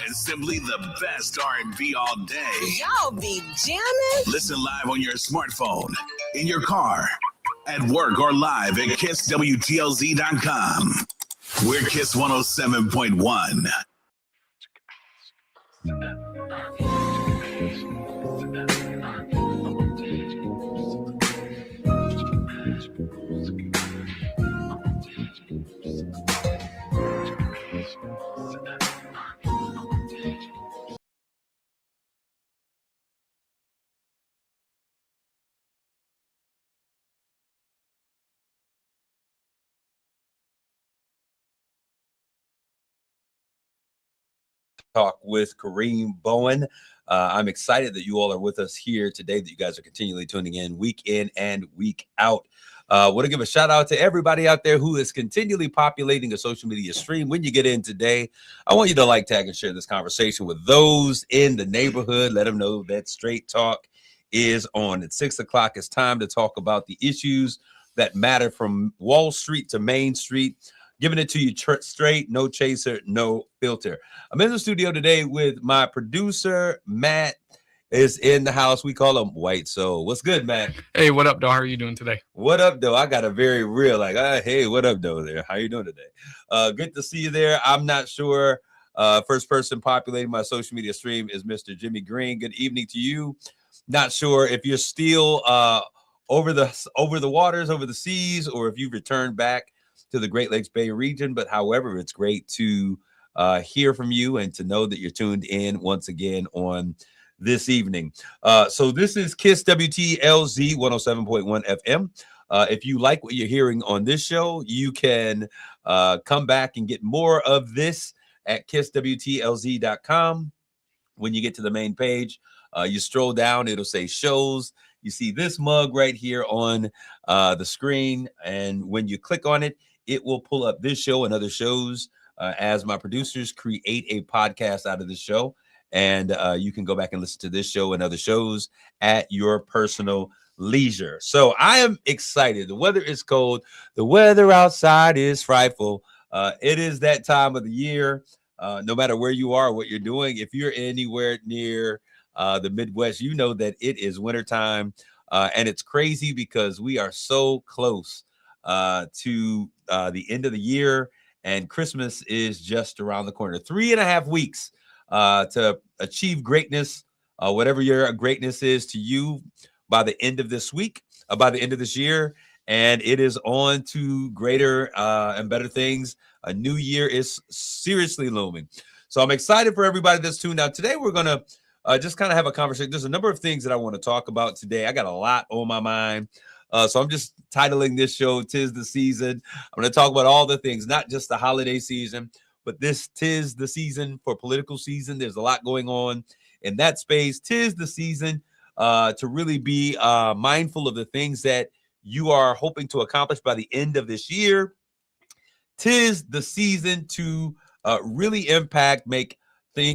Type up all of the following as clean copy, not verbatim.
is simply the best R&B all day. Y'all be jamming? Listen live on your smartphone, in your car, at work, or live at KissWTLZ.com. We're Kiss 107.1. Talk with Kareem Bowen. I'm excited that you all are with us here today, that you guys are continually tuning in and week out. Want to give a shout out to everybody out there who is continually populating a social media stream. When you get in today, I want you to like, tag, and share this conversation with those in the neighborhood. Let them know that Straight Talk is on. At 6 o'clock, it's time to talk about the issues that matter from Wall Street to Main Street. Giving it to you straight, no chaser, no filter. I'm in the studio today with my producer, Matt, is in the house. We call him White Soul. What's good, Matt? Hey, what up, though? How are you doing today? What up, though? I got a very real, hey, what up, though, there? How you doing today? Good to see you there. I'm not sure. First person populating my social media stream is Mr. Jimmy Green. Good evening to you. Not sure if you're still over the waters, over the seas, or if you've returned back to the Great Lakes Bay region, but however, it's great to hear from you and to know that you're tuned in once again on this evening. So this is Kiss WTLZ 107.1 FM. If you like what you're hearing on this show, you can come back and get more of this at KissWTLZ.com. When you get to the main page, you stroll down, it'll say shows. You see this mug right here on the screen, and when you click on it, it will pull up this show and other shows as my producers create a podcast out of this show. And you can go back and listen to this show and other shows at your personal leisure. So I am excited. The weather is cold. The weather outside is frightful. It is that time of the year. No matter where you are, what you're doing, if you're anywhere near the Midwest, you know that it is wintertime. And it's crazy because we are so close to the end of the year, and Christmas is just around the corner. 3.5 weeks to achieve greatness, whatever your greatness is to you, by the end of this week, by the end of this year, and it is on to greater and better things. A new year is seriously looming. So I'm excited for everybody that's tuned out. Today we're going to just kind of have a conversation. There's a number of things that I want to talk about today. I got a lot on my mind. So I'm just titling this show, Tis the Season. I'm going to talk about all the things, not just the holiday season, but this tis the season for political season. There's a lot going on in that space. Tis the season to really be mindful of the things that you are hoping to accomplish by the end of this year. Tis the season to really impact, make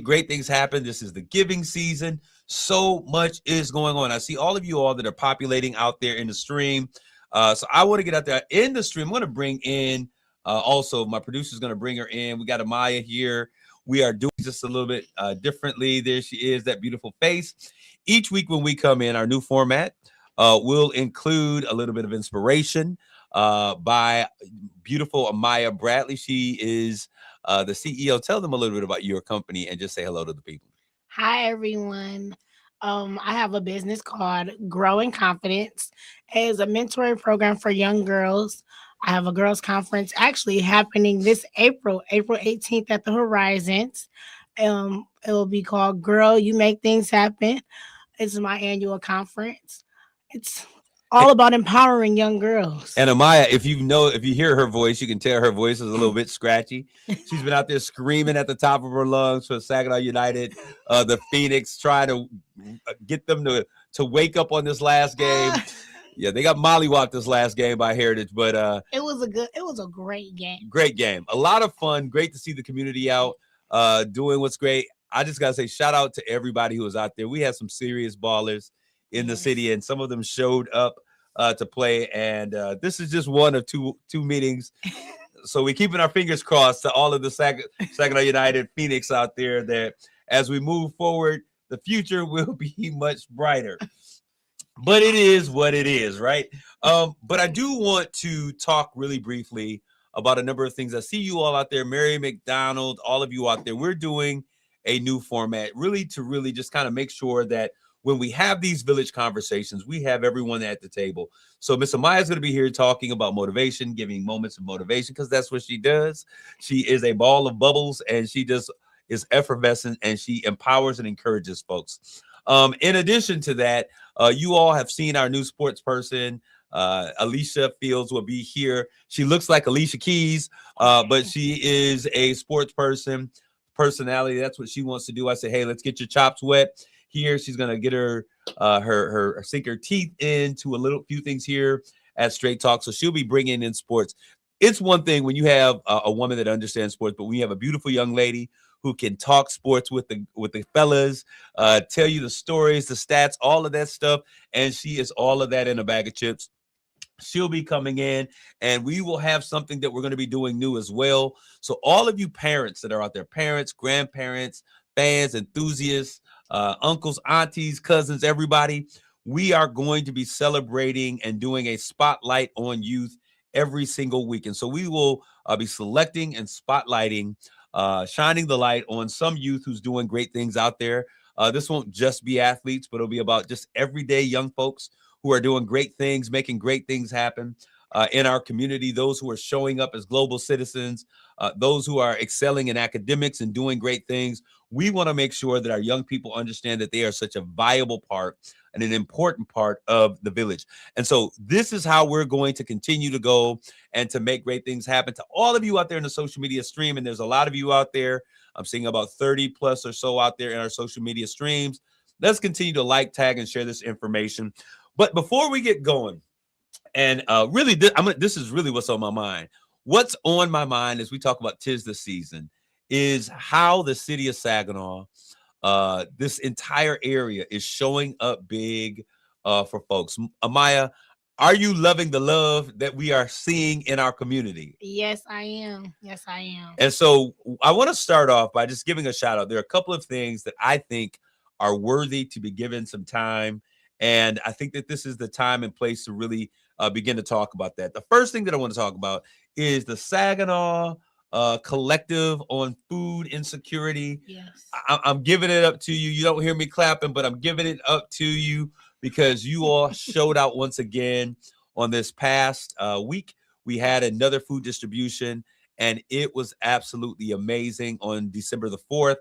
great things happen. This is the giving season. So much is going on. I see all of you all that are populating out there in the stream. So I want to get out there in the stream. I'm going to bring in also my producer's going to bring her in. We got Amaya here. We are doing just a little bit differently. There she is, that beautiful face. Each week when we come in, our new format will include a little bit of inspiration by beautiful Amaya Bradley. She is the CEO. Tell them a little bit about your company and just say hello to the people. Hi, everyone. I have a business called Growing Confidence. It is a mentoring program for young girls. I have a girls' conference actually happening this April 18th at the Horizons. It will be called Girl, You Make Things Happen. It's my annual conference. It's all about empowering young girls. And Amaya, if you hear her voice, you can tell her voice is a little bit scratchy. She's been out there screaming at the top of her lungs for Saginaw United, the Phoenix, trying to get them to wake up on this last game. Yeah, they got mollywopped this last game by Heritage, but it was a great game. Great game. A lot of fun. Great to see the community out doing what's great. I just gotta say shout out to everybody who was out there. We had some serious ballers in the city, and some of them showed up to play. And this is just one of two meetings. so we're keeping our fingers crossed to all of the Saginaw United Phoenix out there that as we move forward, the future will be much brighter. But it is what it is, right? But I do want to talk really briefly about a number of things. I see you all out there, Mary McDonald, all of you out there. We're doing a new format, really to really just kind of make sure that when we have these village conversations, we have everyone at the table. So Miss Amaya is going to be here talking about motivation, giving moments of motivation, because that's what she does. She is a ball of bubbles, and she just is effervescent, and she empowers and encourages folks. In addition to that, you all have seen our new sports person. Alicia Fields will be here. She looks like Alicia Keys, but she is a sports personality. That's what she wants to do. I say, hey, let's get your chops wet. Here, she's gonna get her sink her teeth into a few things here at Straight Talk. So she'll be bringing in sports. It's one thing when you have a woman that understands sports, but when you have a beautiful young lady who can talk sports with the fellas, tell you the stories, the stats, all of that stuff, and she is all of that in a bag of chips. She'll be coming in, and we will have something that we're going to be doing new as well. So all of you parents that are out there, parents, grandparents, fans, enthusiasts, uncles, aunties, cousins, everybody, we are going to be celebrating and doing a spotlight on youth every single week. And so we will be selecting and spotlighting, shining the light on some youth who's doing great things out there. This won't just be athletes, but it'll be about just everyday young folks who are doing great things, making great things happen in our community, those who are showing up as global citizens, those who are excelling in academics and doing great things. We want to make sure that our young people understand that they are such a viable part and an important part of the village. And so this is how we're going to continue to go and to make great things happen. To all of you out there in the social media stream, and there's a lot of you out there, I'm seeing about 30 plus or so out there in our social media streams. Let's continue to like, tag, and share this information. But before we get going, and really, this is really what's on my mind. What's on my mind as we talk about 'Tis the Season is how the city of Saginaw, this entire area is showing up big for folks. Amaya, are you loving the love that we are seeing in our community? Yes, I am. Yes, I am. And so I want to start off by just giving a shout out. There are a couple of things that I think are worthy to be given some time. And I think that this is the time and place to really begin to talk about that. The first thing that I want to talk about is the Saginaw Collective on Food Insecurity. Yes. I'm giving it up to you. You don't hear me clapping, but I'm giving it up to you because you all showed out once again on this past week. We had another food distribution, and it was absolutely amazing on December the 4th.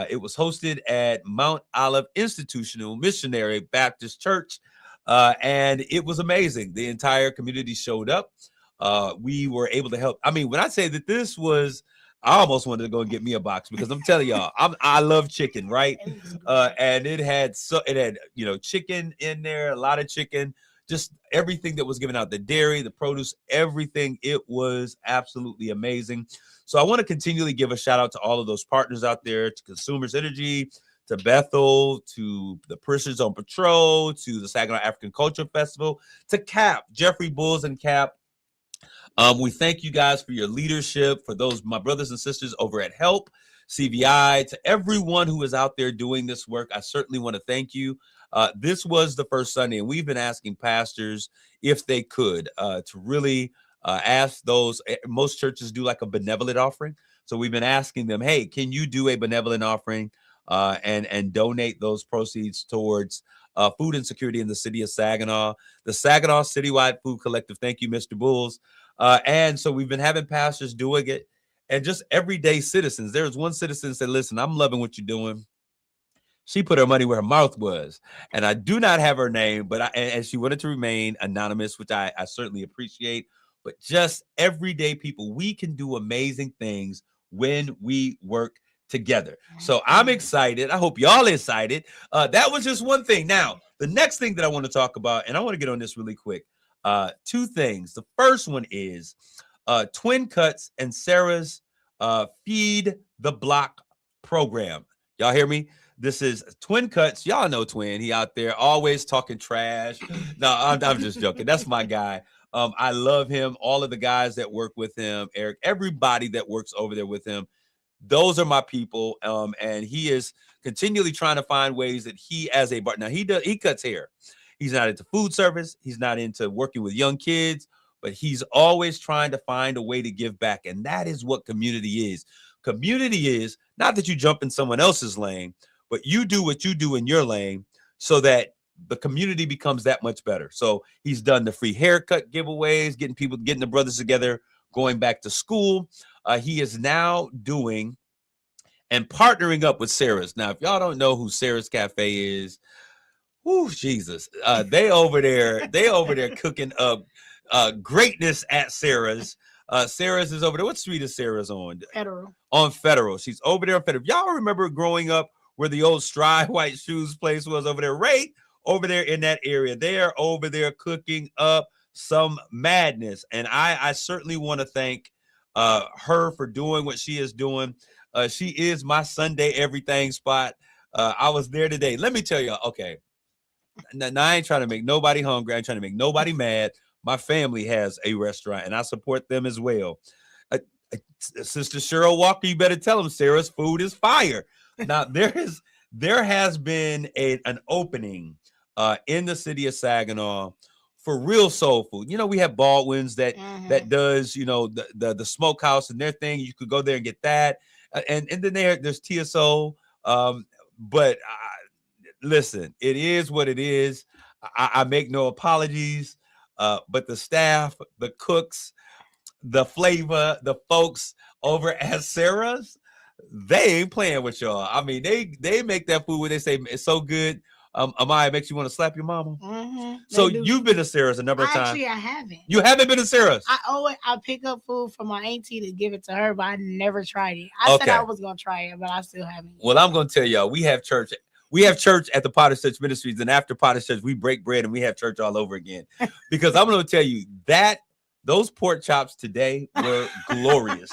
It was hosted at Mount Olive Institutional Missionary Baptist Church, and it was amazing. The entire community showed up. We were able to help. I mean, when I say that this was, I almost wanted to go and get me a box because I'm telling y'all, I love chicken, right? And it had chicken in there, a lot of chicken, just everything that was given out, the dairy, the produce, everything. It was absolutely amazing. So I want to continually give a shout out to all of those partners out there, to Consumers Energy, to Bethel, to the Parishioners on Patrol, to the Saginaw African Culture Festival, to CAP, Jeffrey Bulls and CAP. We thank you guys for your leadership, for those, my brothers and sisters over at HELP, CVI, to everyone who is out there doing this work. I certainly want to thank you. This was the first Sunday, and we've been asking pastors if they could to really ask those. Most churches do like a benevolent offering. So we've been asking them, hey, can you do a benevolent offering and donate those proceeds towards food insecurity in the city of Saginaw, the Saginaw Citywide Food Collective. Thank you, Mr. Bulls. And so we've been having pastors doing it and just everyday citizens. There was one citizen that said, listen, I'm loving what you're doing. She put her money where her mouth was. And I do not have her name, but and she wanted to remain anonymous, which I certainly appreciate. But just everyday people, we can do amazing things when we work together. So I'm excited. I hope y'all excited. That was just one thing. Now, the next thing that I want to talk about, and I want to get on this really quick. Two things. The first one is Twin Cuts and Sarah's Feed the Block program. Y'all hear me? This is Twin Cuts. Y'all know Twin. He out there always talking trash. No, I'm just joking. That's my guy. I love him. All of the guys that work with him, Eric, everybody that works over there with him, those are my people. And he is continually trying to find ways that he, as a bar, now he cuts hair. He's not into food service. He's not into working with young kids, but he's always trying to find a way to give back. And that is what community is. Community is not that you jump in someone else's lane, but you do what you do in your lane so that the community becomes that much better. So he's done the free haircut giveaways, getting the brothers together, going back to school. He is now doing and partnering up with Sarah's. Now, if y'all don't know who Sarah's Cafe is, oh Jesus, they over there cooking up greatness at Sarah's. Sarah's is over there. What street is Sarah's on? Federal. On Federal. She's over there on Federal. Y'all remember growing up where the old Stride White Shoes place was over there? Right over there in that area. They are over there cooking up some madness. And I certainly want to thank her for doing what she is doing. She is my Sunday everything spot. I was there today. Let me tell you, okay. Now, I ain't trying to make nobody hungry. I ain't trying to make nobody mad. My family has a restaurant, and I support them as well. Sister Cheryl Walker, you better tell them Sarah's food is fire. Now, there has been an opening in the city of Saginaw for real soul food. You know, we have Baldwin's that does, you know, the smokehouse and their thing. You could go there and get that. And then there's TSO. But listen, it is what it is. I make no apologies. But the staff, the cooks, the flavor, the folks over at Sarah's, they ain't playing with y'all. I mean, they make that food where they say it's so good. Amaya, makes you want to slap your mama. So you've been to Sarah's a number of times. Actually, I haven't. You haven't been to Sarah's? I pick up food from my auntie to give it to her, but I never tried it. I said I was gonna try it, but I still haven't. Well, I'm gonna tell y'all, we have church at the Potter's Church Ministries, and after Potter's Church, we break bread and we have church all over again. Because I'm gonna tell you that those pork chops today were glorious.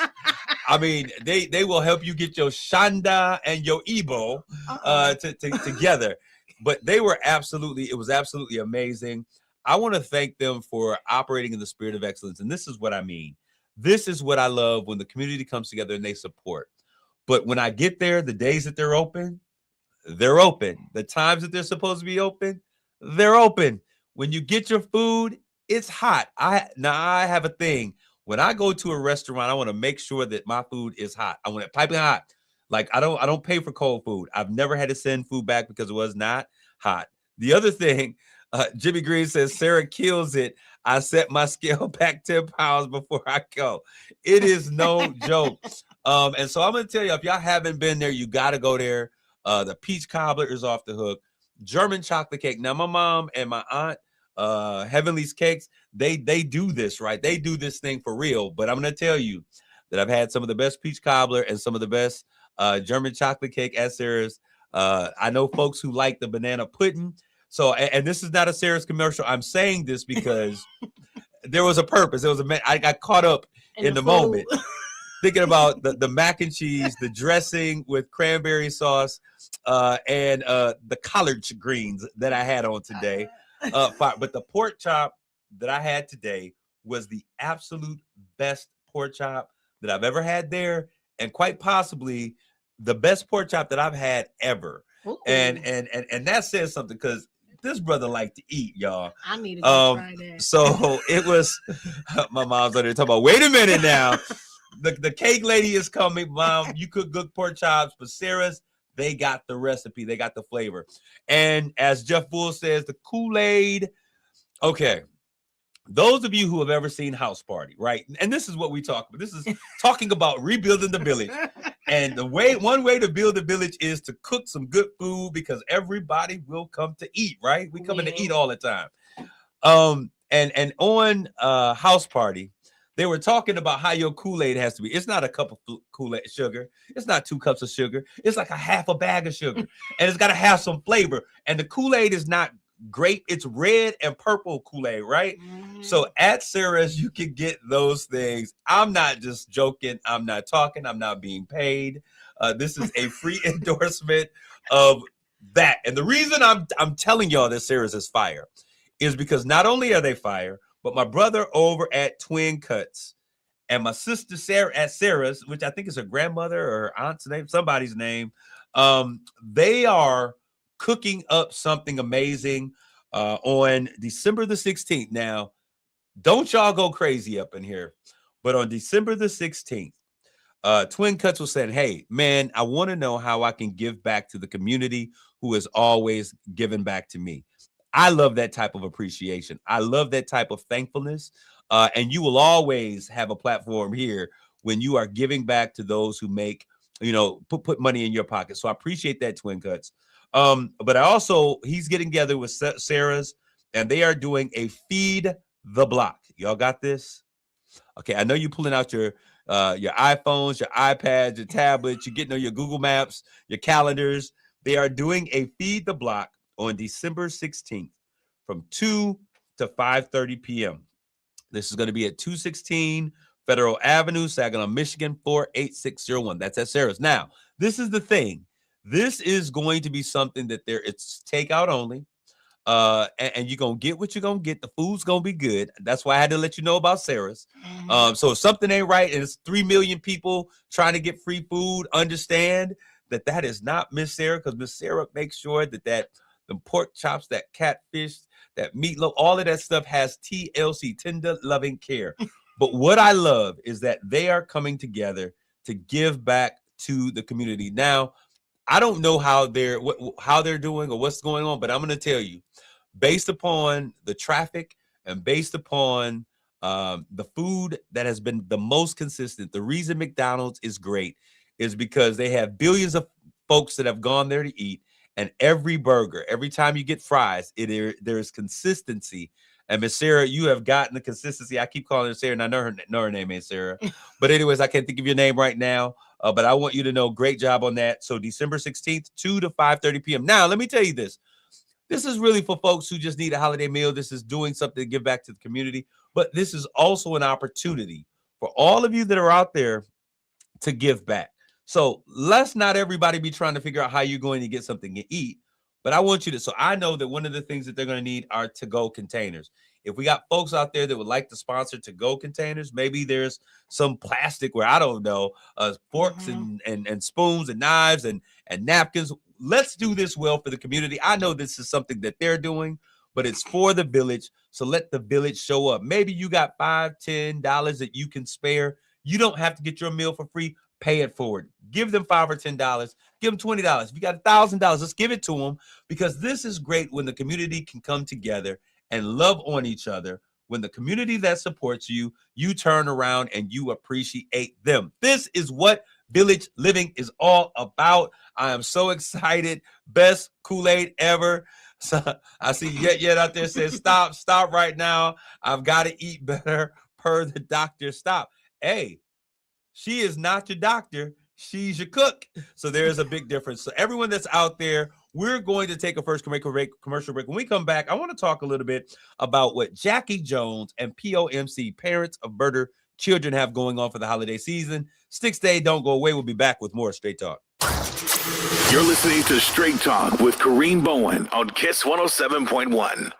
I mean, they will help you get your shanda and your Igbo together. But it was absolutely amazing. I want to thank them for operating in the spirit of excellence. And this is what I mean. This is what I love when the community comes together and they support. But when I get there, the days that they're open. The times that they're supposed to be open, they're open. When you get your food, it's hot. I have a thing. When I go to a restaurant, I want to make sure that my food is hot. I want it piping hot. Like I don't pay for cold food. I've never had to send food back because it was not hot. The other thing, Jimmy Green says, Sarah kills it. I set my scale back 10 pounds before I go. It is no joke. And so I'm going to tell you, if y'all haven't been there, you got to go there. The peach cobbler is off the hook. German chocolate cake. Now, my mom and my aunt, Heavenly's Cakes, they do this, right? They do this thing for real. But I'm going to tell you that I've had some of the best peach cobbler and some of the best German chocolate cake at Sarah's. I know folks who like the banana pudding. So, and this is not a Sarah's commercial. I'm saying this because there was a purpose. I got caught up in the moment thinking about the mac and cheese, the dressing with cranberry sauce, and the collard greens that I had on today. But the pork chop that I had today was the absolute best pork chop that I've ever had there, and quite possibly the best pork chop that I've had ever. Ooh. And that says something because this brother liked to eat, y'all. I need to try that. So it was my mom's on there talking about, wait a minute now. The cake lady is coming, Mom. You cook good pork chops, but Sarah's, they got the recipe, they got the flavor. And as Jeff Bull says, the Kool-Aid. Okay. Those of you who have ever seen House Party, right? And this is what we talk about. This is talking about rebuilding the village. And one way to build a village is to cook some good food because everybody will come to eat, right? We come in to eat all the time. And on House Party, they were talking about how your Kool-Aid has to be. It's not a cup of Kool-Aid sugar. It's not 2 cups of sugar. It's like a half a bag of sugar. And it's got to have some flavor. And the Kool-Aid is not grape, it's red and purple Kool-Aid, right? So at Sarah's, you can get those things. I'm not just joking. I'm not talking. I'm not being paid. This is a free endorsement of that. And the reason I'm telling y'all that Sarah's is fire is because not only are they fire, but my brother over at Twin Cuts and my sister Sarah at Sarah's, which I think is her grandmother or her aunt's name, somebody's name. They are cooking up something amazing on December the 16th. Now, don't y'all go crazy up in here, but on December the 16th, Twin Cuts was saying, hey, man, I want to know how I can give back to the community who has always given back to me. I love that type of appreciation. I love that type of thankfulness. And you will always have a platform here when you are giving back to those who make, put money in your pocket. So I appreciate that, Twin Cuts. But he's getting together with Sarah's, and they are doing a Feed the Block. Y'all got this? Okay, I know you're pulling out your iPhones, your iPads, your tablets, you're getting on your Google Maps, your calendars. They are doing a Feed the Block on December 16th from 2 to 5:30 p.m. This is going to be at 216 Federal Avenue, Saginaw, Michigan, 48601. That's at Sarah's. Now, this is the thing. This is going to be something that it's takeout only. And you're going to get what you're going to get. The food's going to be good. That's why I had to let you know about Sarah's. So if something ain't right and it's 3 million people trying to get free food, understand that is not Miss Sarah, because Miss Sarah makes sure that the pork chops, that catfish, that meatloaf, all of that stuff has TLC, tender loving care. But what I love is that they are coming together to give back to the community. Now, I don't know how they're doing or what's going on, but I'm going to tell you, based upon the traffic and based upon the food that has been the most consistent, the reason McDonald's is great is because they have billions of folks that have gone there to eat, and every burger, every time you get fries, there is consistency. And Miss Sarah, you have gotten the consistency. I keep calling her Sarah, and I know her name ain't Sarah. But anyways, I can't think of your name right now. But I want you to know, great job on that. So December 16th, 2 to 5:30 p.m. Now, let me tell you this. This is really for folks who just need a holiday meal. This is doing something to give back to the community. But this is also an opportunity for all of you that are out there to give back. So let's not everybody be trying to figure out how you're going to get something to eat. But I want you to, so I know that one of the things that they're going to need are to-go containers. If we got folks out there that would like to sponsor to-go containers, maybe there's some plastic where, I don't know, forks and spoons and knives and napkins. Let's do this well for the community. I know this is something that they're doing, but it's for the village. So let the village show up. Maybe you got $5, $10 that you can spare. You don't have to get your meal for free. Pay it forward. Give them $5 or $10. Give them $20. If you got $1,000, let's give it to them, because this is great when the community can come together and love on each other. When the community that supports you, you turn around and you appreciate them. This is what village living is all about. I am so excited. Best Kool-Aid ever. So I see Yet out there says, stop right now. I've got to eat better per the doctor. Stop. Hey, she is not your doctor. She's your cook. So there's a big difference. So everyone that's out there, we're going to take a first commercial break. When we come back, I want to talk a little bit about what Jackie Jones and POMC, Parents of Murder Children, have going on for the holiday season. Stick stay, don't go away. We'll be back with more Straight Talk. You're listening to Straight Talk with Kareem Bowen on KISS 107.1.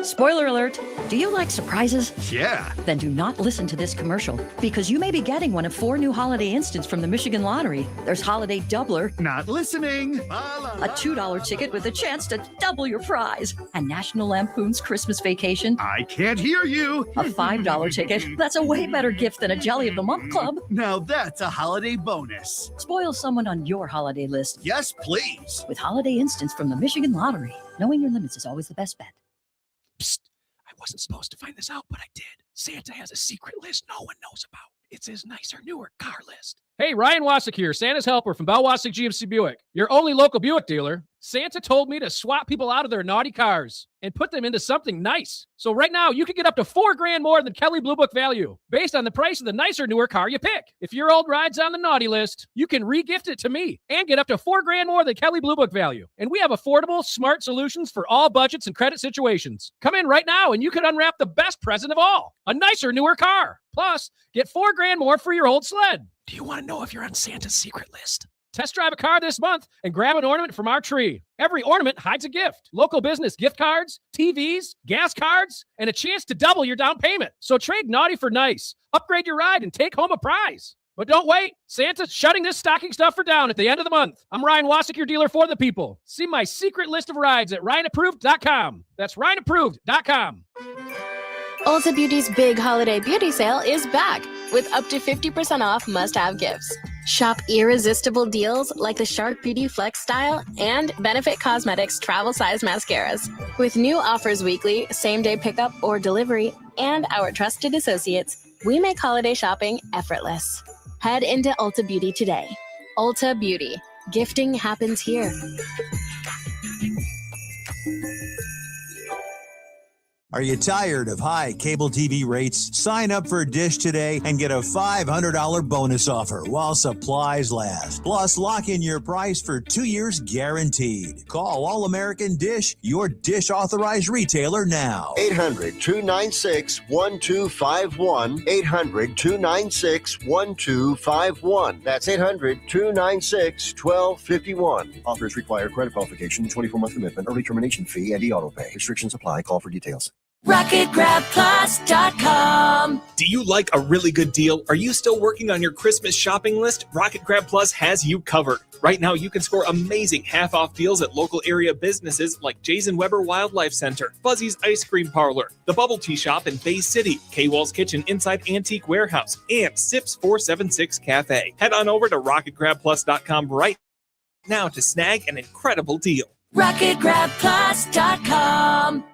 Spoiler alert, do you like surprises? Yeah. Then do not listen to this commercial, because you may be getting one of 4 new holiday instants from the Michigan Lottery. There's Holiday Doubler, Not listening. a $2 ticket with a chance to double your prize, and National Lampoon's Christmas Vacation, I can't hear you. a $5 ticket. That's a way better gift than a Jelly of the Month Club. Now that's a holiday bonus. Spoil someone on your holiday list Yes, please. with holiday instants from the Michigan Lottery. Knowing your limits is always the best bet. Psst, I wasn't supposed to find this out, but I did. Santa has a secret list no one knows about. It's his nicer, newer car list. Hey, Ryan Wasik here, Santa's helper from Bell Wasik GMC Buick, your only local Buick dealer. Santa told me to swap people out of their naughty cars and put them into something nice. So right now, you can get up to $4,000 more than Kelley Blue Book value based on the price of the nicer, newer car you pick. If your old ride's on the naughty list, you can re-gift it to me and get up to $4,000 more than Kelley Blue Book value. And we have affordable, smart solutions for all budgets and credit situations. Come in right now and you can unwrap the best present of all, a nicer, newer car. Plus, get $4,000 more for your old sled. Do you want to know if you're on Santa's secret list? Test drive a car this month and grab an ornament from our tree. Every ornament hides a gift. Local business gift cards, TVs, gas cards, and a chance to double your down payment. So trade naughty for nice. Upgrade your ride and take home a prize. But don't wait. Santa's shutting this stocking stuffer down at the end of the month. I'm Ryan Wasik, your dealer for the people. See my secret list of rides at RyanApproved.com. That's RyanApproved.com. Ulta Beauty's big holiday beauty sale is back with up to 50% off must-have gifts. Shop irresistible deals like the Shark Beauty Flex Style and Benefit Cosmetics travel size mascaras. With new offers weekly, same-day pickup or delivery, and our trusted associates, we make holiday shopping effortless. Head into Ulta Beauty today. Ulta Beauty. Gifting happens here. Are you tired of high cable TV rates? Sign up for Dish today and get a $500 bonus offer while supplies last. Plus, lock in your price for 2 years guaranteed. Call All American Dish, your Dish authorized retailer now. 800-296-1251. 800-296-1251. That's 800-296-1251. Offers require credit qualification, 24-month commitment, early termination fee, and e-auto pay. Restrictions apply. Call for details. RocketGrabPlus.com. Do you like a really good deal? Are you still working on your Christmas shopping list? Rocket Grab Plus has you covered. Right now, you can score amazing half-off deals at local area businesses like Jason Weber Wildlife Center, Fuzzy's Ice Cream Parlor, the Bubble Tea Shop in Bay City, K-Wall's Kitchen inside Antique Warehouse, and Sips 476 Cafe. Head on over to RocketGrabPlus.com right now to snag an incredible deal. RocketGrabPlus.com.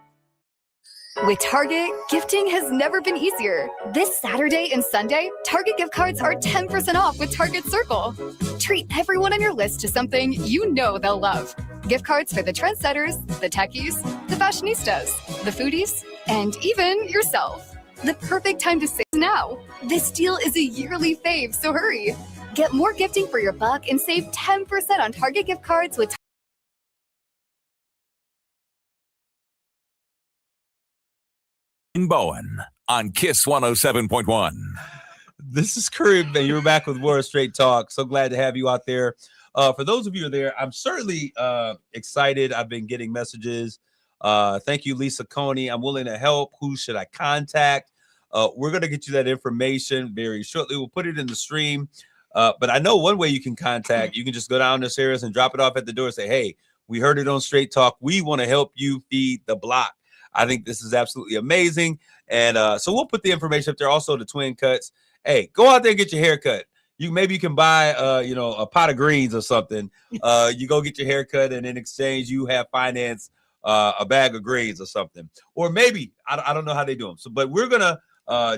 With Target, gifting has never been easier. This Saturday and Sunday, Target gift cards are 10% off with Target Circle. Treat everyone on your list to something you know they'll love. Gift cards for the trendsetters, the techies, the fashionistas, the foodies, and even yourself. The perfect time to save now. This deal is a yearly fave, so hurry. Get more gifting for your buck and save 10% on Target gift cards with Bowen on Kiss 107.1. This is Kareem, and you're back with more Straight Talk. So glad to have you out there. For those of you who are there, I'm certainly excited. I've been getting messages. Thank you, Lisa Coney. I'm willing to help. Who should I contact? We're going to get you that information very shortly. We'll put it in the stream. But I know one way you can contact. You can just go down to Sarah's and drop it off at the door and say, hey, we heard it on Straight Talk. We want to help you feed the block. I think this is absolutely amazing. And so we'll put the information up there. Also, the twin cuts. Hey, go out there and get your hair cut. Maybe you can buy, a pot of greens or something. You go get your hair cut, and in exchange, you have financed a bag of greens or something. Or maybe, I don't know how they do them. So, but we're going to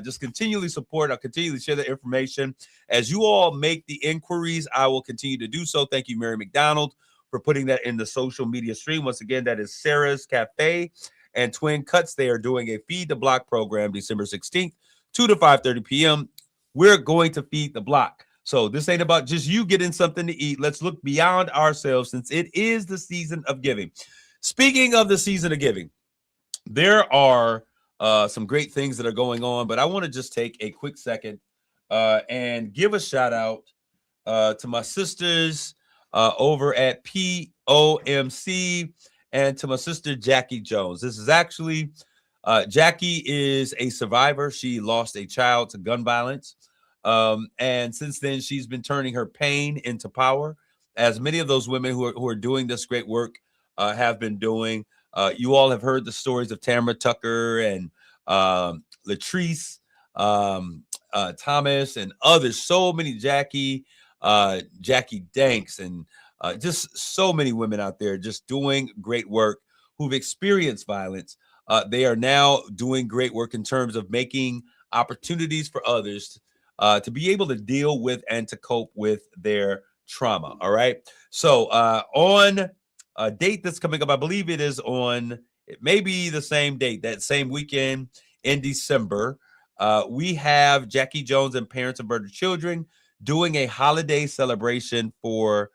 just continually support. I'll continually share the information. As you all make the inquiries, I will continue to do so. Thank you, Mary McDonald, for putting that in the social media stream. Once again, that is Sarah's Cafe and Twin Cuts. They are doing a Feed the Block program December 16th, 2 to 5:30 p.m. We're going to feed the block. So this ain't about just you getting something to eat. Let's look beyond ourselves, since it is the season of giving. Speaking of the season of giving, there are some great things that are going on, but I want to just take a quick second and give a shout out to my sisters over at POMC and to my sister Jackie Jones. This is actually Jackie is a survivor. She lost a child to gun violence. And since then, she's been turning her pain into power, as many of those women who are doing this great work have been doing. You all have heard the stories of Tamara Tucker and Latrice Thomas and others. So many Jackie Danks, and just so many women out there just doing great work who've experienced violence. They are now doing great work in terms of making opportunities for others to be able to deal with and to cope with their trauma. All right. So on a date that's coming up, I believe it is on, it may be the same date, that same weekend in December, we have Jackie Jones and Parents of Murdered Children doing a holiday celebration for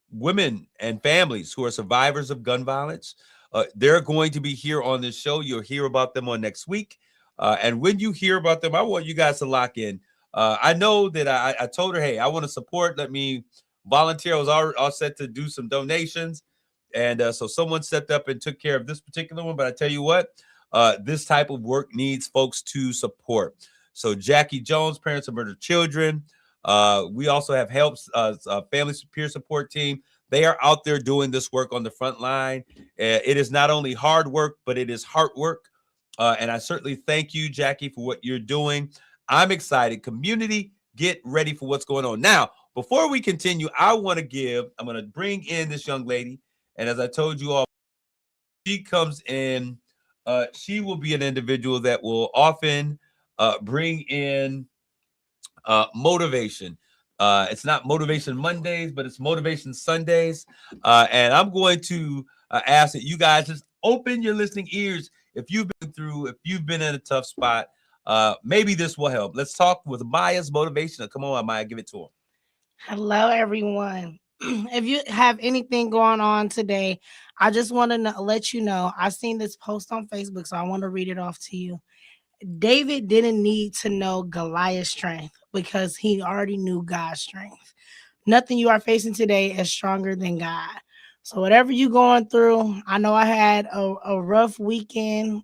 women and families who are survivors of gun violence. They're going to be here on this show. You'll hear about them on next week. And when you hear about them, I want you guys to lock in. I know that I told her, hey, I want to support. Let me volunteer. I was all set to do some donations. And so someone stepped up and took care of this particular one. But I tell you what, this type of work needs folks to support. So Jackie Jones, Parents of Murdered Children. We also have helps family peer support team. They are out there doing this work on the front line. It is not only hard work, but it is heart work. And I certainly thank you, Jackie, for what you're doing. I'm excited. Community, get ready for what's going on. Now, before we continue, I'm going to bring in this young lady. And as I told you all, she comes in, she will be an individual that will often bring in motivation. It's not Motivation Mondays, but it's Motivation Sundays. And I'm going to ask that you guys just open your listening ears. If you've been in a tough spot, maybe this will help. Let's talk with Maya's motivation. Come on, Maya, give it to him. Hello, everyone. If you have anything going on today, I just want to let you know, I seen this post on Facebook, so I want to read it off to you. David didn't need to know Goliath's strength because he already knew God's strength. Nothing you are facing today is stronger than God. So whatever you're going through, I know I had a rough weekend,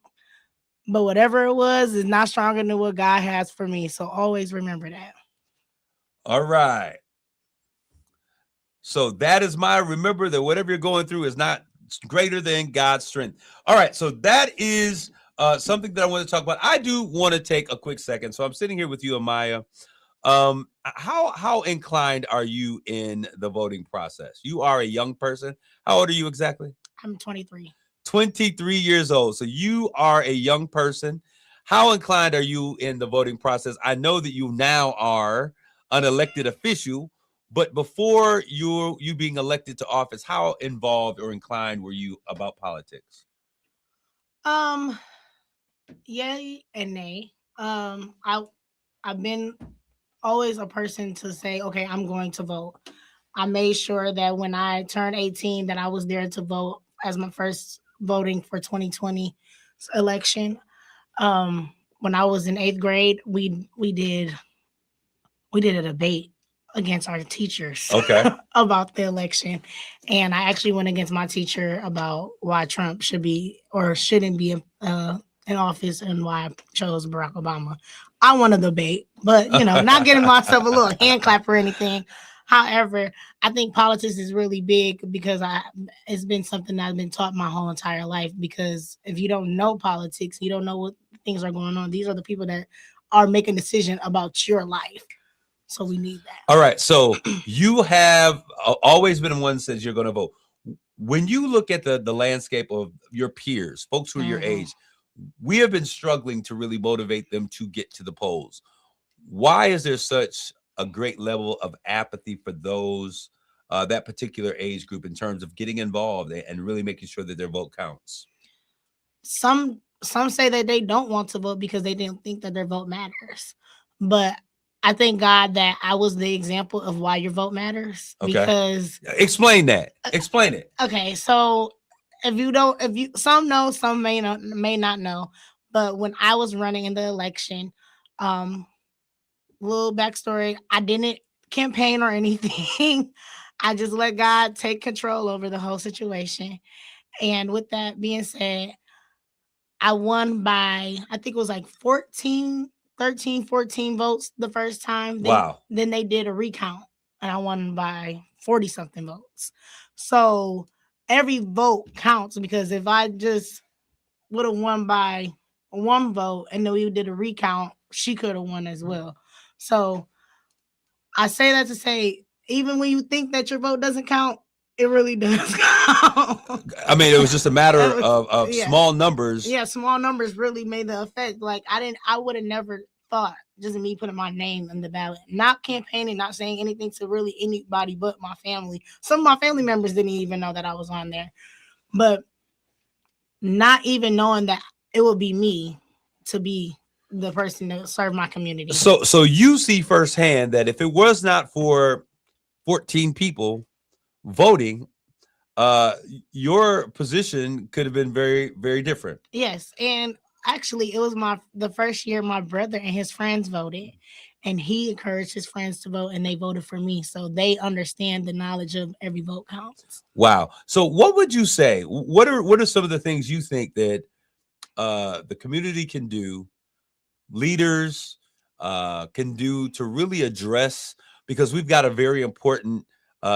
but whatever it was is not stronger than what God has for me. So always remember that. All right. So that is remember that whatever you're going through is not greater than God's strength. All right. So that is something that I want to talk about. I do want to take a quick second. So I'm sitting here with you, Amaya. How inclined are you in the voting process? You are a young person. How old are you exactly? I'm 23. 23 years old. So you are a young person. How inclined are you in the voting process? I know that you now are an elected official, but before you being elected to office, how involved or inclined were you about politics? Yay and nay. I've been always a person to say, okay, I'm going to vote. I made sure that when I turned 18 that I was there to vote as my first voting for 2020 election. When I was in 8th grade, we did a debate against our teachers about the election. And I actually went against my teacher about why Trump should be or shouldn't be in office and why I chose Barack Obama. I won a debate, but not getting myself a little hand clap or anything. However, I think politics is really big because it's been something that I've been taught my whole entire life, because if you don't know politics, you don't know what things are going on. These are the people that are making decisions about your life. So we need that. All right. So you have always been one that says you're going to vote. When you look at the landscape of your peers, folks who are your age, we have been struggling to really motivate them to get to the polls. Why is there such a great level of apathy for those, that particular age group in terms of getting involved and really making sure that their vote counts? Some say that they don't want to vote because they didn't think that their vote matters. But I thank God that I was the example of why your vote matters. Okay. Because explain that. Explain it. Okay, so some know, some may not know, but when I was running in the election, little backstory, I didn't campaign or anything. I just let God take control over the whole situation. And with that being said, I won by, I think it was like 14 votes the first time. Wow. Then they did a recount and I won by 40 something votes. So every vote counts, because if I just would have won by one vote and then we did a recount, she could have won as well. So I say that to say, even when you think that your vote doesn't count, it really does count. I mean, it was just a matter of small numbers. Yeah, small numbers really made the effect. Like I would have never thought, just me putting my name in the ballot, not campaigning, not saying anything to really anybody but my family. Some of my family members didn't even know that I was on there, but not even knowing that it would be me to be the person to serve my community. So you see firsthand that if it was not for 14 people voting, your position could have been very, very different. Yes, and actually, it was the first year my brother and his friends voted, And he encouraged his friends to vote, and they voted for me. So they understand the knowledge of every vote counts. Wow. So what would you say? What are some of the things you think that the community can do, leaders can do to really address, because we've got a very important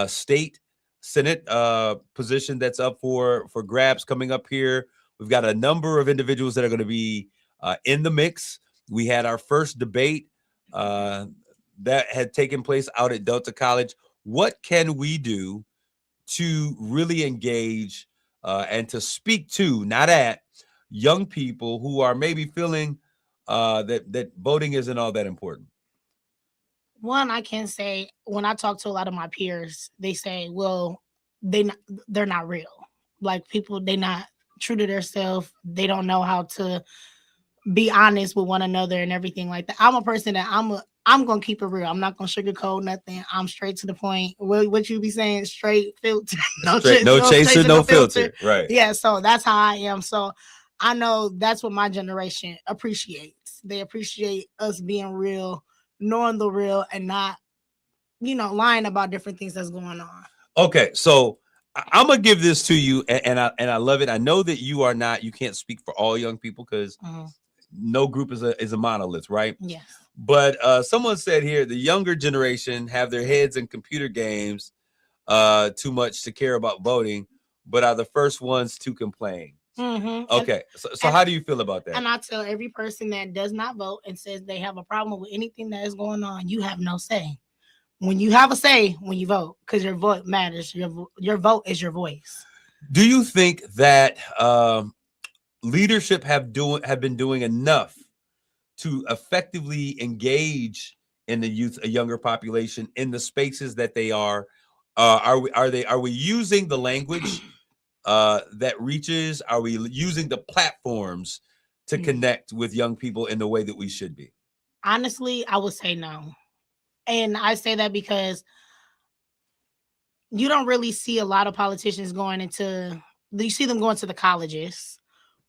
state Senate position that's up for grabs coming up here. We've got a number of individuals that are going to be in the mix. We had our first debate that had taken place out at Delta College. What can we do to really engage and to speak to, not at, young people who are maybe feeling that voting isn't all that important? One, I can say, when I talk to a lot of my peers, they say, well, they're not real. Like, people, they not true to themselves. They don't know how to be honest with one another and everything like that. I'm a person that I'm gonna keep it real. I'm not gonna sugarcoat nothing. I'm straight to the point. What you be saying, straight filter, no chaser, no filter. Right. Yeah. So that's how I am. So I know that's what my generation appreciates. They appreciate us being real, knowing the real, and not, lying about different things that's going on. Okay, so I'm gonna give this to you, and I love it. I know that you can't speak for all young people, because no group is a monolith, right? Yes. But someone said here, the younger generation have their heads in computer games too much to care about voting, but are the first ones to complain. Okay, so how do you feel about that? And I tell every person that does not vote and says they have a problem with anything that is going on, you have no say. When you have a say, when you vote, because your vote matters. Your vote is your voice. Do you think that leadership have been doing enough to effectively engage in the youth, a younger population, in the spaces that they are? Are we using the language that reaches? Are we using the platforms to connect with young people in the way that we should be? Honestly, I would say no. And I say that because you don't really see a lot of politicians you see them going to the colleges,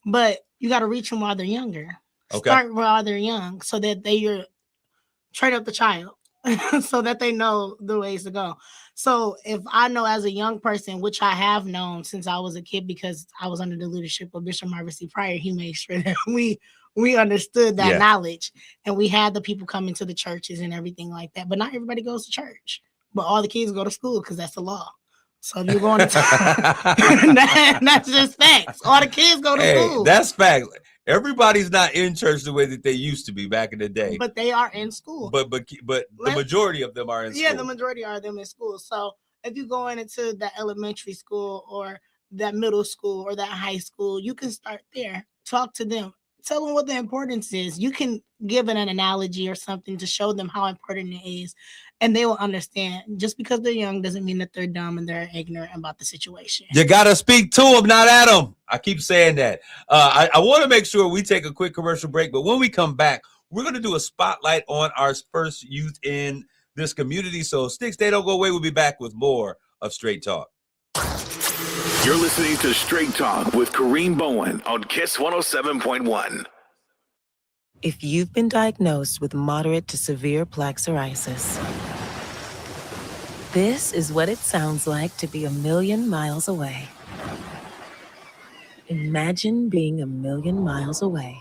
but you got to reach them while they're younger. Okay. Start while they're young, so that they train up the child so that they know the ways to go. So if I know, as a young person, which I have known since I was a kid, because I was under the leadership of Bishop Marvin C. Pryor, he made sure that we understood that knowledge, and we had the people coming to the churches and everything like that. But not everybody goes to church, but all the kids go to school, because that's the law. So if you're going to that's just facts. All the kids go to school. That's facts. Everybody's not in church the way that they used to be back in the day. But they are in school. But the majority of them are in school. Yeah, the majority are them in school. So if you go into that elementary school or that middle school or that high school, you can start there. Talk to them. Tell them what the importance is. You can give an analogy or something to show them how important it is, and they will understand. Just because they're young doesn't mean that they're dumb and they're ignorant about the situation. You got to speak to them, not at them. I keep saying that. I want to make sure we take a quick commercial break, but when we come back, we're going to do a spotlight on our first youth in this community. So stick, stay, don't go away. We'll be back with more of Straight Talk. You're listening to Straight Talk with Kareem Bowen on KISS 107.1. If you've been diagnosed with moderate to severe plaque psoriasis, this is what it sounds like to be a million miles away. Imagine being a million miles away.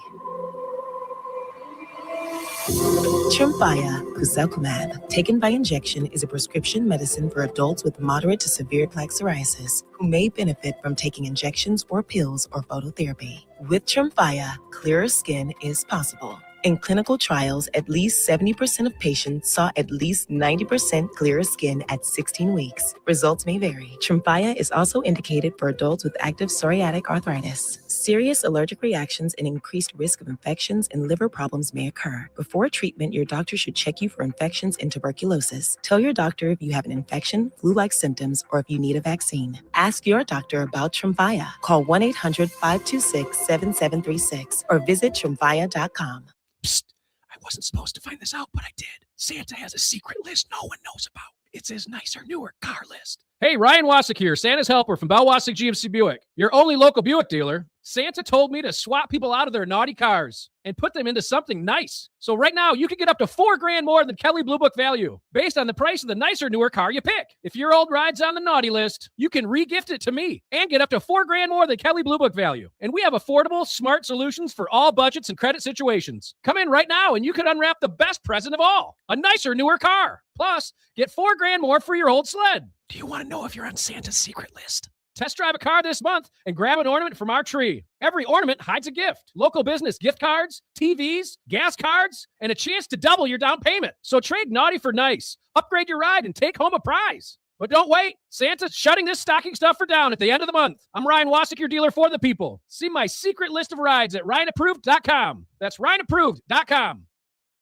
Tremfya Kuzelkumab, taken by injection, is a prescription medicine for adults with moderate to severe plaque psoriasis who may benefit from taking injections or pills or phototherapy. With Tremfya, clearer skin is possible. In clinical trials, at least 70% of patients saw at least 90% clearer skin at 16 weeks. Results may vary. Tremfya is also indicated for adults with active psoriatic arthritis. Serious allergic reactions and increased risk of infections and liver problems may occur. Before treatment, your doctor should check you for infections and tuberculosis. Tell your doctor if you have an infection, flu-like symptoms, or if you need a vaccine. Ask your doctor about Tremfya. Call 1-800-526-7736 or visit Tremfya.com. Psst, I wasn't supposed to find this out, but I did. Santa has a secret list no one knows about. It's his nicer, newer car list. Hey, Ryan Wasik here, Santa's helper from Bell Wasik GMC Buick, your only local Buick dealer. Santa told me to swap people out of their naughty cars and put them into something nice. So right now, you can get up to $4,000 more than Kelley Blue Book value based on the price of the nicer, newer car you pick. If your old ride's on the naughty list, you can re-gift it to me and get up to $4,000 more than Kelley Blue Book value. And we have affordable, smart solutions for all budgets and credit situations. Come in right now and you can unwrap the best present of all, a nicer, newer car. Plus, get $4,000 more for your old sled. Do you want to know if you're on Santa's secret list? Test drive a car this month and grab an ornament from our tree. Every ornament hides a gift. Local business gift cards, TVs, gas cards, and a chance to double your down payment. So trade naughty for nice. Upgrade your ride and take home a prize. But don't wait. Santa's shutting this stocking stuffer down at the end of the month. I'm Ryan Wasik, your dealer for the people. See my secret list of rides at RyanApproved.com. That's RyanApproved.com.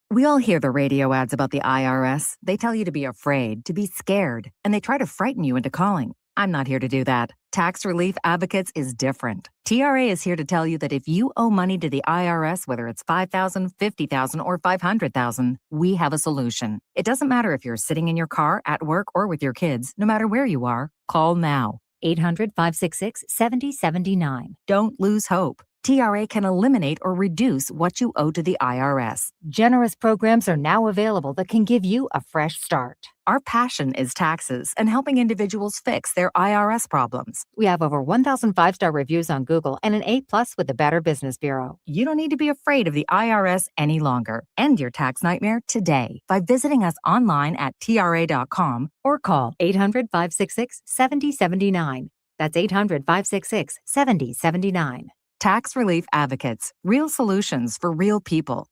We all hear the radio ads about the IRS. They tell you to be afraid, to be scared, and they try to frighten you into calling. I'm not here to do that. Tax Relief Advocates is different. TRA is here to tell you that if you owe money to the IRS, whether it's $5,000, $50,000, or $500,000, we have a solution. It doesn't matter if you're sitting in your car, at work, or with your kids. No matter where you are, call now. 800-566-7079. Don't lose hope. TRA can eliminate or reduce what you owe to the IRS. Generous programs are now available that can give you a fresh start. Our passion is taxes and helping individuals fix their IRS problems. We have over 1,000 five-star reviews on Google and an A+ with the Better Business Bureau. You don't need to be afraid of the IRS any longer. End your tax nightmare today by visiting us online at TRA.com or call 800-566-7079. That's 800-566-7079. Tax Relief Advocates. Real solutions for real people.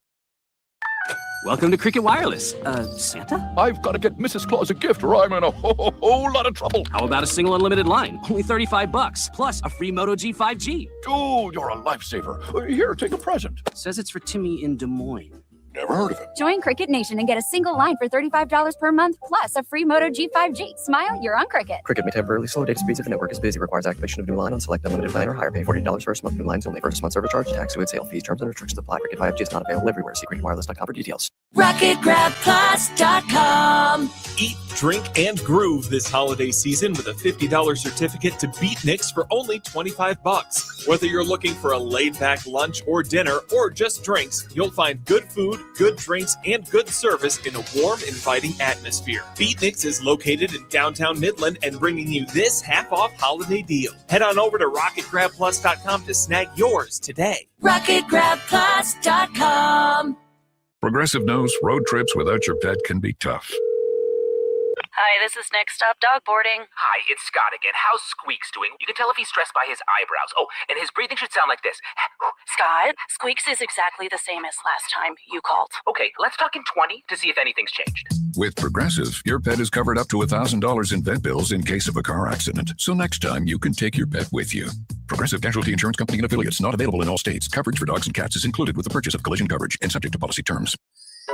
Welcome to Cricket Wireless. Santa? I've got to get Mrs. Claus a gift or I'm in a whole lot of trouble. How about a single unlimited line? Only $35, plus a free Moto G 5G. Oh, you're a lifesaver. Here, take a present. Says it's for Timmy in Des Moines. Never heard of him. Join Cricket Nation and get a single line for $35 per month, plus a free Moto G 5G. Smile, you're on Cricket. Cricket may temporarily slow data speeds if the network is busy. Requires activation of new line on select unlimited plan or higher. Pay $40 first month. New lines only. First month service charge. Tax with sale fees. Terms and restrictions apply. Cricket 5G is not available everywhere. See cricketwireless.com for details. RocketGrabPlus.com. Eat, drink, and groove this holiday season with a $50 certificate to Beatniks for only $25. Whether you're looking for a laid-back lunch or dinner or just drinks, you'll find good food, good drinks, and good service in a warm, inviting atmosphere. Beatniks is located in downtown Midland and bringing you this half-off holiday deal. Head on over to RocketGrabPlus.com to snag yours today. RocketGrabPlus.com. Progressive knows road trips without your pet can be tough. Hi, this is Next Stop Dog Boarding. Hi, it's Scott again. How's Squeaks doing? You can tell if he's stressed by his eyebrows. Oh, and his breathing should sound like this. Scott, Squeaks is exactly the same as last time you called. Okay, let's talk in 20 to see if anything's changed. With Progressive, your pet is covered up to $1,000 in vet bills in case of a car accident. So next time, you can take your pet with you. Progressive Casualty Insurance Company and affiliates, not available in all states. Coverage for dogs and cats is included with the purchase of collision coverage and subject to policy terms.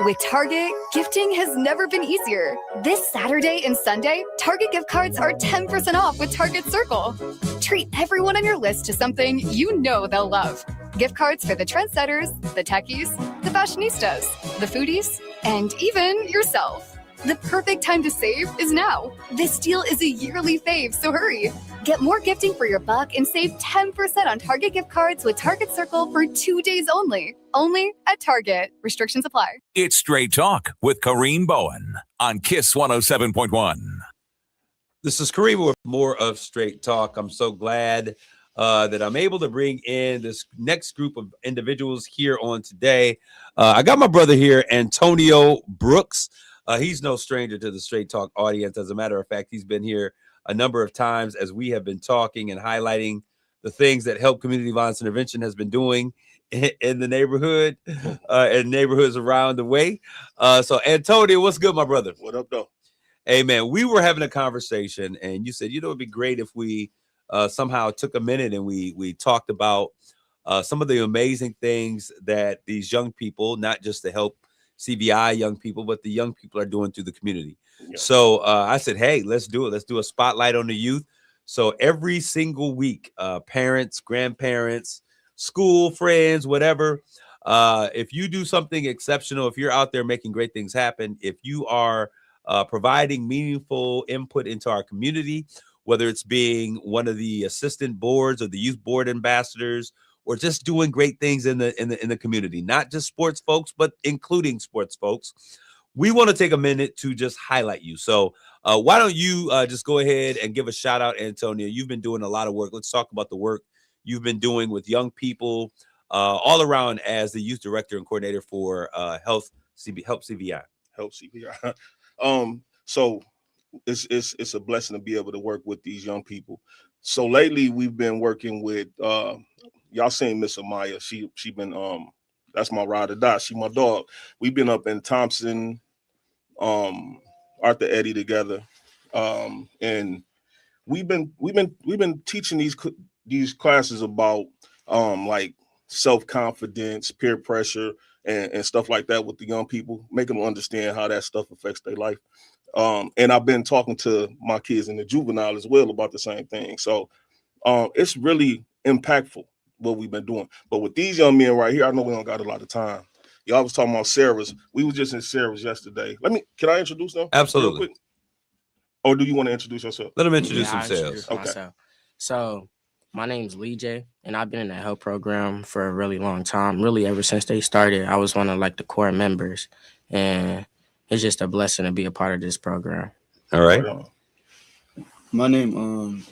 With Target, gifting has never been easier. This Saturday and Sunday, Target gift cards are 10% off with Target Circle. Treat everyone on your list to something you know they'll love. Gift cards for the trendsetters, the techies, the fashionistas, the foodies, and even yourself. The perfect time to save is now. This deal is a yearly fave, so hurry. Get more gifting for your buck and save 10% on Target gift cards with Target Circle for 2 days only. Only at Target. Restrictions apply. It's Straight Talk with Kareem Bowen on KISS 107.1. This is Kareem with more of Straight Talk. I'm so glad that I'm able to bring in this next group of individuals here on today. I got my brother here, Antonio Brooks. He's no stranger to the Straight Talk audience. As a matter of fact, he's been here a number of times as we have been talking and highlighting the things that Help Community Violence Intervention has been doing in the neighborhood and neighborhoods around the way. So, Antonio, what's good, my brother? What up, though? Hey, man, we were having a conversation, and you said, it'd be great if we somehow took a minute and we talked about some of the amazing things that these young people, not just to help CVI young people, but the young people are doing through the community. Yeah. So I said, hey, let's do it. Let's do a spotlight on the youth. So every single week, parents, grandparents, school friends, whatever, if you do something exceptional, if you're out there making great things happen, if you are providing meaningful input into our community, whether it's being one of the assistant boards or the youth board ambassadors, or just doing great things in the community, not just sports folks, but including sports folks. We want to take a minute to just highlight you. So why don't you just go ahead and give a shout out, Antonio? You've been doing a lot of work. Let's talk about the work you've been doing with young people all around as the youth director and coordinator for Help CVI. Help CVI. So it's a blessing to be able to work with these young people. So lately we've been working with y'all seen Miss Amaya. She been that's my ride or die. She my dog. We've been up in Thompson, Arthur Eddy together, and we've been teaching these classes about like self-confidence, peer pressure, and stuff like that with the young people, making them understand how that stuff affects their life. And I've been talking to my kids in the juvenile as well about the same thing. So it's really impactful what we've been doing. But with these young men right here, I know we don't got a lot of time. Y'all was talking about Sarah's. We were just in Sarah's yesterday. Can I introduce them? Absolutely. Or do you want to introduce yourself? Let them introduce I'll themselves. introduce myself. So my name's Lee J, and I've been in the help program for a really long time. Really, ever since they started, I was one of like the core members, and it's just a blessing to be a part of this program. All right. My name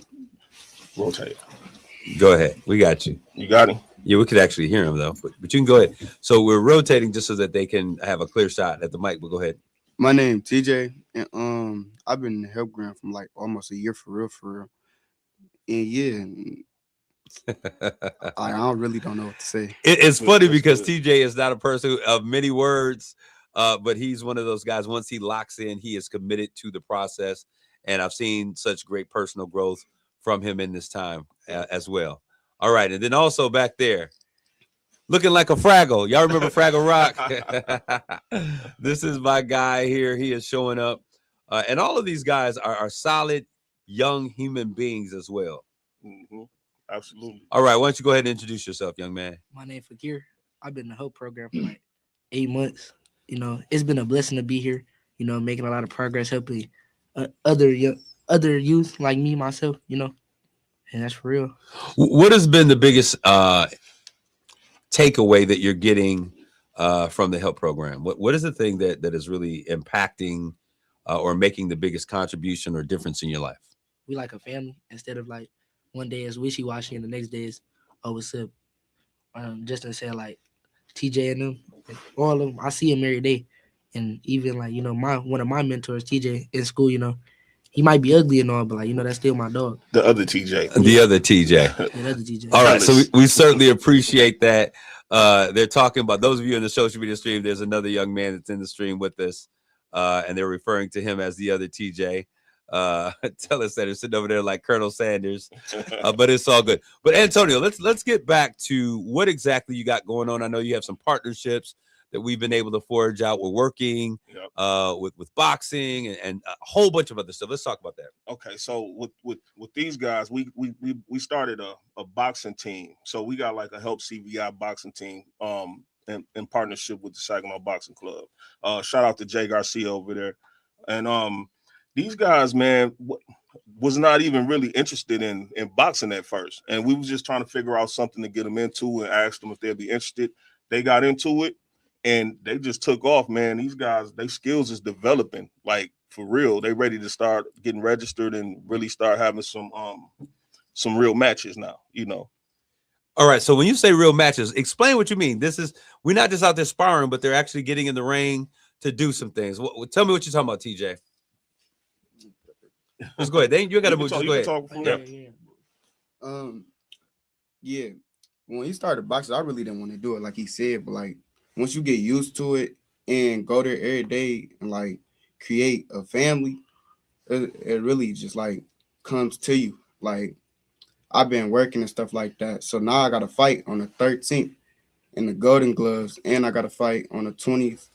Rotate. Go ahead. We got you. You got him? Yeah, we could actually hear him, though. But you can go ahead. So we're rotating just so that they can have a clear shot at the mic. But go ahead. My name TJ, and I've been in the help grant from like almost a year for real. And yeah, I really don't know what to say. It's funny because TJ is not a person of many words, but he's one of those guys. Once he locks in, he is committed to the process. And I've seen such great personal growth from him in this time as well. All right. And then also back there, looking like a Fraggle. Y'all remember Fraggle Rock? This is my guy here. He is showing up. And all of these guys are solid young human beings as well. Mm-hmm. Absolutely. All right. Why don't you go ahead and introduce yourself, young man? My name is Fakir. I've been in the HOPE program for like 8 months. You know, it's been a blessing to be here, you know, making a lot of progress, helping other youth like me, myself, you know, and that's for real. What has been the biggest takeaway that you're getting from the HELP program? What is the thing that is really impacting or making the biggest contribution or difference in your life? We like a family instead of like one day is wishy-washy and the next day is, oh, what's up? Just to say like TJ and them, like, all of them, I see them every day. And even like, you know, one of my mentors, TJ, in school, you know, he might be ugly and all, but like, you know, that's still my dog. The other TJ. The other TJ. The other TJ. All right. So we certainly appreciate that. They're talking about those of you in the social media stream. There's another young man that's in the stream with us, and they're referring to him as the other TJ. Tell us that they're sitting over there like Colonel Sanders, but it's all good. But Antonio, let's get back to what exactly you got going on. I know you have some partnerships that we've been able to forge out. We're working with boxing and a whole bunch of other stuff. Let's talk about that. Okay, so with these guys, we started a boxing team. So we got like a Help CVI boxing team in partnership with the Saginaw Boxing Club. Shout out to Jay Garcia over there. And these guys, man, was not even really interested in boxing at first. And we was just trying to figure out something to get them into and ask them if they'd be interested. They got into it and they just took off, man. These guys, their skills is developing, like for real. They ready to start getting registered and really start having some real matches now, you know. All right. So when you say real matches, explain what you mean. We're not just out there sparring, but they're actually getting in the ring to do some things. Tell me what you're talking about, TJ. Let's go ahead. You got to move. Just go ahead. Yeah. When he started boxing, I really didn't want to do it like he said, but like once you get used to it and go there every day and like create a family, it really just like comes to you. Like I've been working and stuff like that. So now I got to fight on the 13th in the Golden Gloves, and I got to fight on the 20th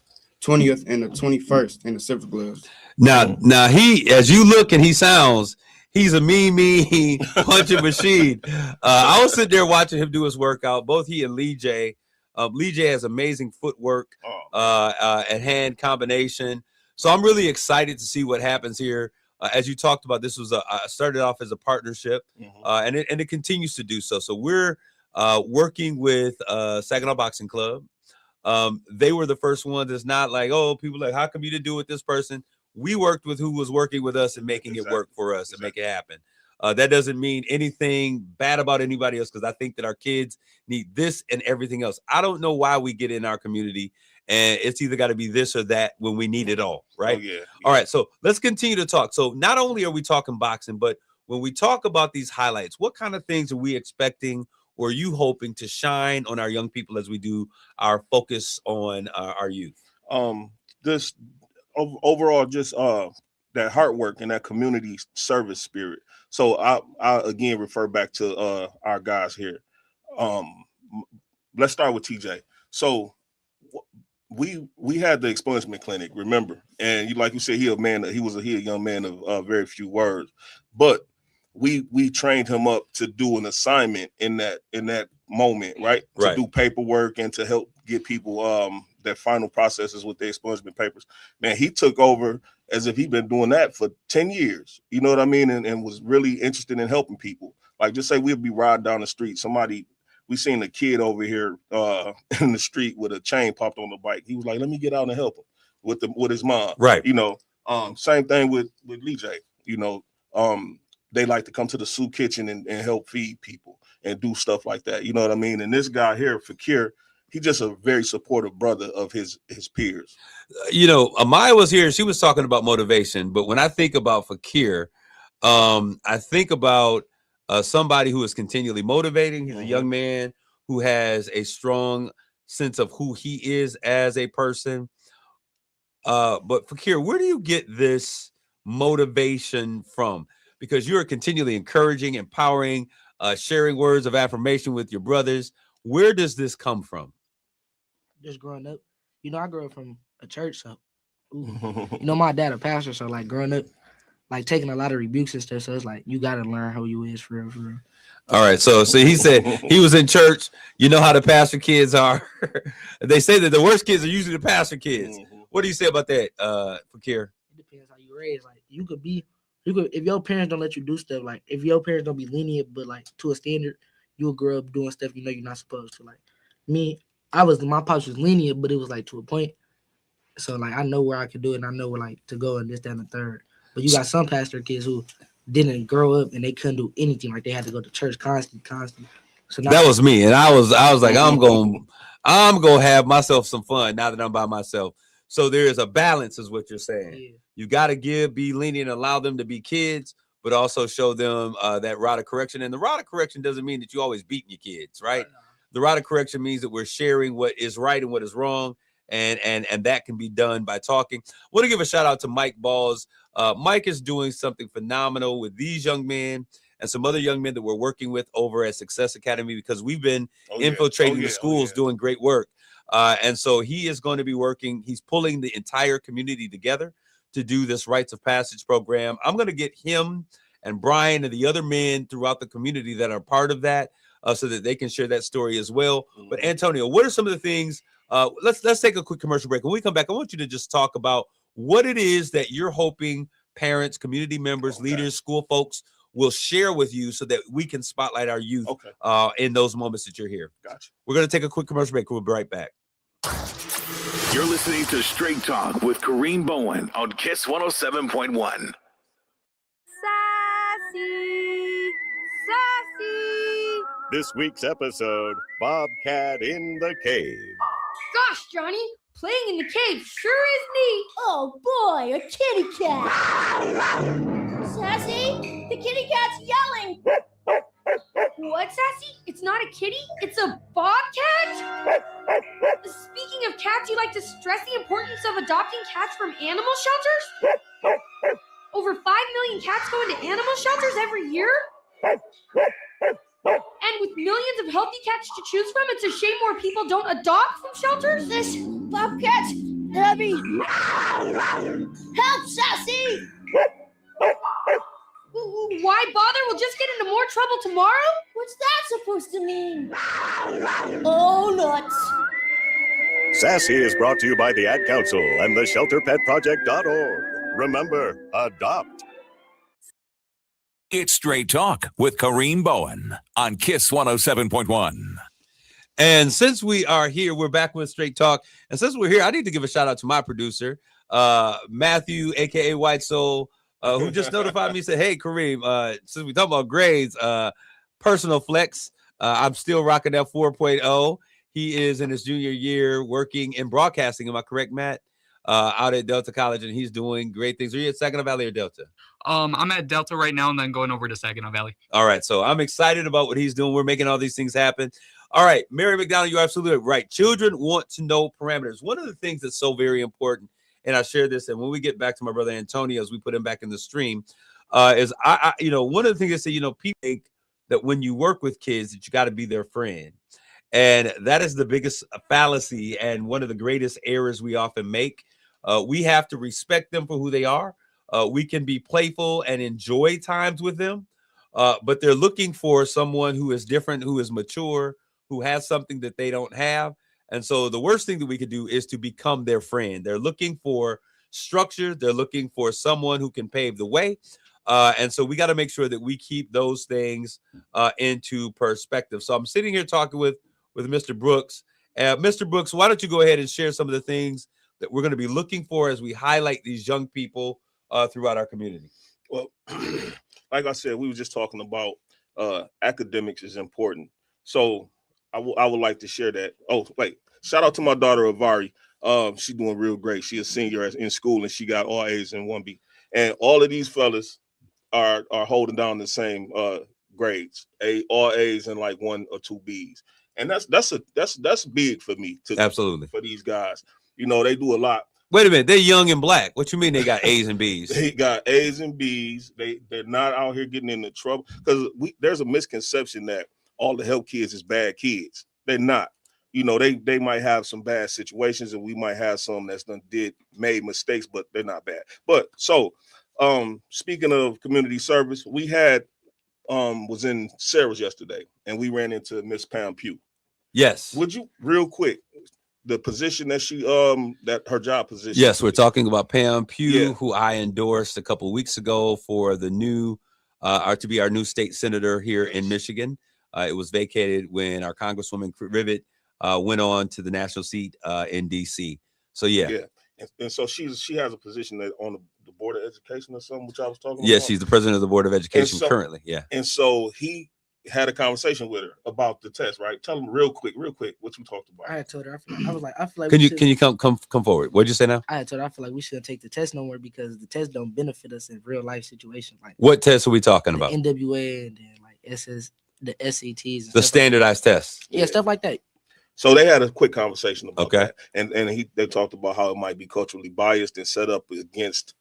and the 21st in the Silver Gloves. Now he, as you look and he sounds, he's a mean punching machine. I was sitting there watching him do his workout. Both he and Lee J. Lee J has amazing footwork and hand combination. So I'm really excited to see what happens here. As you talked about, this was started off as a partnership, and it continues to do so. So we're working with Saginaw Boxing Club. They were the first ones. It's not like, oh, people like, how come you didn't do it with this person? We worked with who was working with us and making it work for us and make it happen. That doesn't mean anything bad about anybody else, because I think that our kids need this and everything else. I don't know why we get in our community and it's either got to be this or that when we need it all, right? Oh, yeah. All right, so let's continue to talk. So not only are we talking boxing, but when we talk about these highlights, what kind of things are we expecting or are you hoping to shine on our young people as we do our focus on our youth? This overall, just that hard work and that community service spirit. So I again refer back to our guys here. Let's start with TJ. So we had the expungement clinic, remember? And like you said, he was a young man of very few words, but we trained him up to do an assignment in that moment, right? To do paperwork and to help get people their final processes with the expungement papers. Man, he took over as if he'd been doing that for 10 years. You know what I mean? And was really interested in helping people. Like, just say we'd be riding down the street, we seen a kid over here in the street with a chain popped on the bike. He was like, let me get out and help him with his mom. Right. You know, same thing with Lee J. You know, they like to come to the soup kitchen and help feed people and do stuff like that. You know what I mean? And this guy here, Fakir, he's just a very supportive brother of his peers. You know, Amaya was here. She was talking about motivation. But when I think about Fakir, I think about somebody who is continually motivating. He's a young man who has a strong sense of who he is as a person. But Fakir, where do you get this motivation from? Because you're continually encouraging, empowering, sharing words of affirmation with your brothers. Where does this come from? Just growing up, you know, I grew up from a church, so you know, my dad a pastor, so like growing up, like taking a lot of rebukes and stuff. So it's like you gotta learn who you is for real, for real. All right, so he said he was in church. You know how the pastor kids are. They say that the worst kids are usually the pastor kids. What do you say about that, Fakir? It depends how you raised. Like you could if your parents don't let you do stuff, like if your parents don't be lenient, but like to a standard, you'll grow up doing stuff you know you're not supposed to. Like me, my pops was lenient, but it was like to a point. So like I know where I could do it and I know where like to go and this, that, and the third. But you got some pastor kids who didn't grow up and they couldn't do anything. Like they had to go to church constantly. So that was me, and I was like, I'm gonna have myself some fun now that I'm by myself. So there is a balance, is what you're saying. Yeah. You got to be lenient, allow them to be kids, but also show them that rod of correction. And the rod of correction doesn't mean that you always beating your kids, right? The rod of correction means that we're sharing what is right and what is wrong. And that can be done by talking. I want to give a shout out to Mike Balls. Mike is doing something phenomenal with these young men and some other young men that we're working with over at Success Academy, because we've been infiltrating the schools, doing great work. And so he is going to be working. He's pulling the entire community together to do this rites of passage program. I'm going to get him and Brian and the other men throughout the community that are part of that so that they can share that story as well. But Antonio, what are some of the things? Let's take a quick commercial break. When we come back, I want you to just talk about what it is that you're hoping parents, community members, leaders, school folks will share with you so that we can spotlight our youth in those moments that you're here. Gotcha. We're going to take a quick commercial break. We'll be right back. You're listening to Straight Talk with Kareem Bowen on KISS 107.1. Sassy, sassy. This week's episode, Bobcat in the Cave. Gosh, Johnny, playing in the cave sure is neat. Oh boy, a kitty cat. Sassy, the kitty cat's yelling. What, Sassy? It's not a kitty, it's a bobcat? Speaking of cats, you like to stress the importance of adopting cats from animal shelters? Over 5 million cats go into animal shelters every year? And with millions of healthy cats to choose from, it's a shame more people don't adopt from shelters? This bobcat's heavy. Help, Sassy! Why bother? We'll just get into more trouble tomorrow? What's that supposed to mean? Oh, nuts. Sassy is brought to you by the Ad Council and the ShelterPetProject.org. Remember, adopt. It's Straight Talk with Kareem Bowen on Kiss 107.1. And since we are here, we're back with Straight Talk. And since we're here, I need to give a shout out to my producer, Matthew, aka White Soul, who just notified me, said, "Hey, Kareem, since we talk about grades, personal flex, I'm still rocking that 4.0. He is in his junior year working in broadcasting. Am I correct, Matt? Out at Delta College, and he's doing great things. Are you at Saginaw Valley or Delta? I'm at Delta right now and then going over to Saginaw Valley. All right, so I'm excited about what he's doing. We're making all these things happen. All right, Mary McDonald, you're absolutely right. Children want to know parameters. One of the things that's so very important, and I share this, and when we get back to my brother Antonio, as we put him back in the stream, is I one of the things they say, people think that when you work with kids that you got to be their friend. And that is the biggest fallacy and one of the greatest errors we often make. We have to respect them for who they are. We can be playful and enjoy times with them, but they're looking for someone who is different, who is mature, who has something that they don't have. And so the worst thing that we could do is to become their friend. They're looking for structure. They're looking for someone who can pave the way. And so we got to make sure that we keep those things into perspective. So I'm sitting here talking with Mr. Brooks. Mr. Brooks, why don't you go ahead and share some of the things that we're going to be looking for as we highlight these young people throughout our community? Well, like I said, we were just talking about academics is important. So I would like to share that. Oh, wait, shout out to my daughter, Avari. She's doing real great. She's a senior in school, and she got all A's and 1B. And all of these fellas are holding down the same grades, all A's and like 1 or 2 B's. And that's big for me. Absolutely. For these guys. They do a lot. Wait a minute, they're young and black. What you mean they got A's and B's? They got A's and B's. They're not out here getting into trouble, because there's a misconception that all the help kids is bad kids. They're not. They might have some bad situations, and we might have some that's made mistakes, but they're not bad. But so speaking of community service, we had was in Sarah's yesterday, and we ran into Miss Pam Pugh. Yes. Would you real quick? The position that she that her job position. Yes, we're talking about Pam Pugh, who I endorsed a couple of weeks ago for the new to be our new state senator here in Michigan. It was vacated when our Congresswoman Rivet went on to the national seat in DC. So yeah. And so she has a position that on the Board of Education or something, which I was talking about. Yes, she's the president of the Board of Education currently. Yeah. And so he had a conversation with her about the test, right? Tell him real quick what you talked about. I had told her, I feel like can you come forward? What'd you say now? I had told her I feel like we shouldn't take the test no more because the test don't benefit us in real life situations. Like what test are we talking about? NWA and then like the SATs, and the standardized tests. Yeah, stuff like that. So they had a quick conversation about that, and they talked about how it might be culturally biased and set up against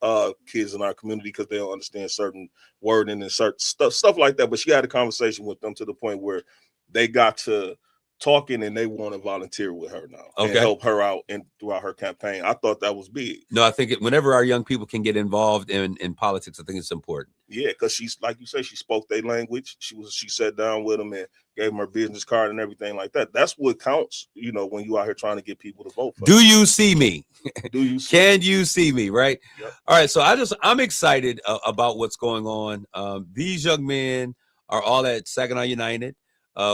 kids in our community because they don't understand certain wording and certain stuff like that. But she had a conversation with them to the point where they got to talking and they want to volunteer with her now and help her out throughout her campaign. I thought that was big. No, I think whenever our young people can get involved in politics, I think it's important. Yeah, because she's, like you say, she spoke their language. She sat down with them and gave them her business card and everything like that. That's what counts, when you out here trying to get people to vote for. Do you see me? Can you see me? Right. Yep. All right. So I'm excited about what's going on. These young men are all at Saginaw United.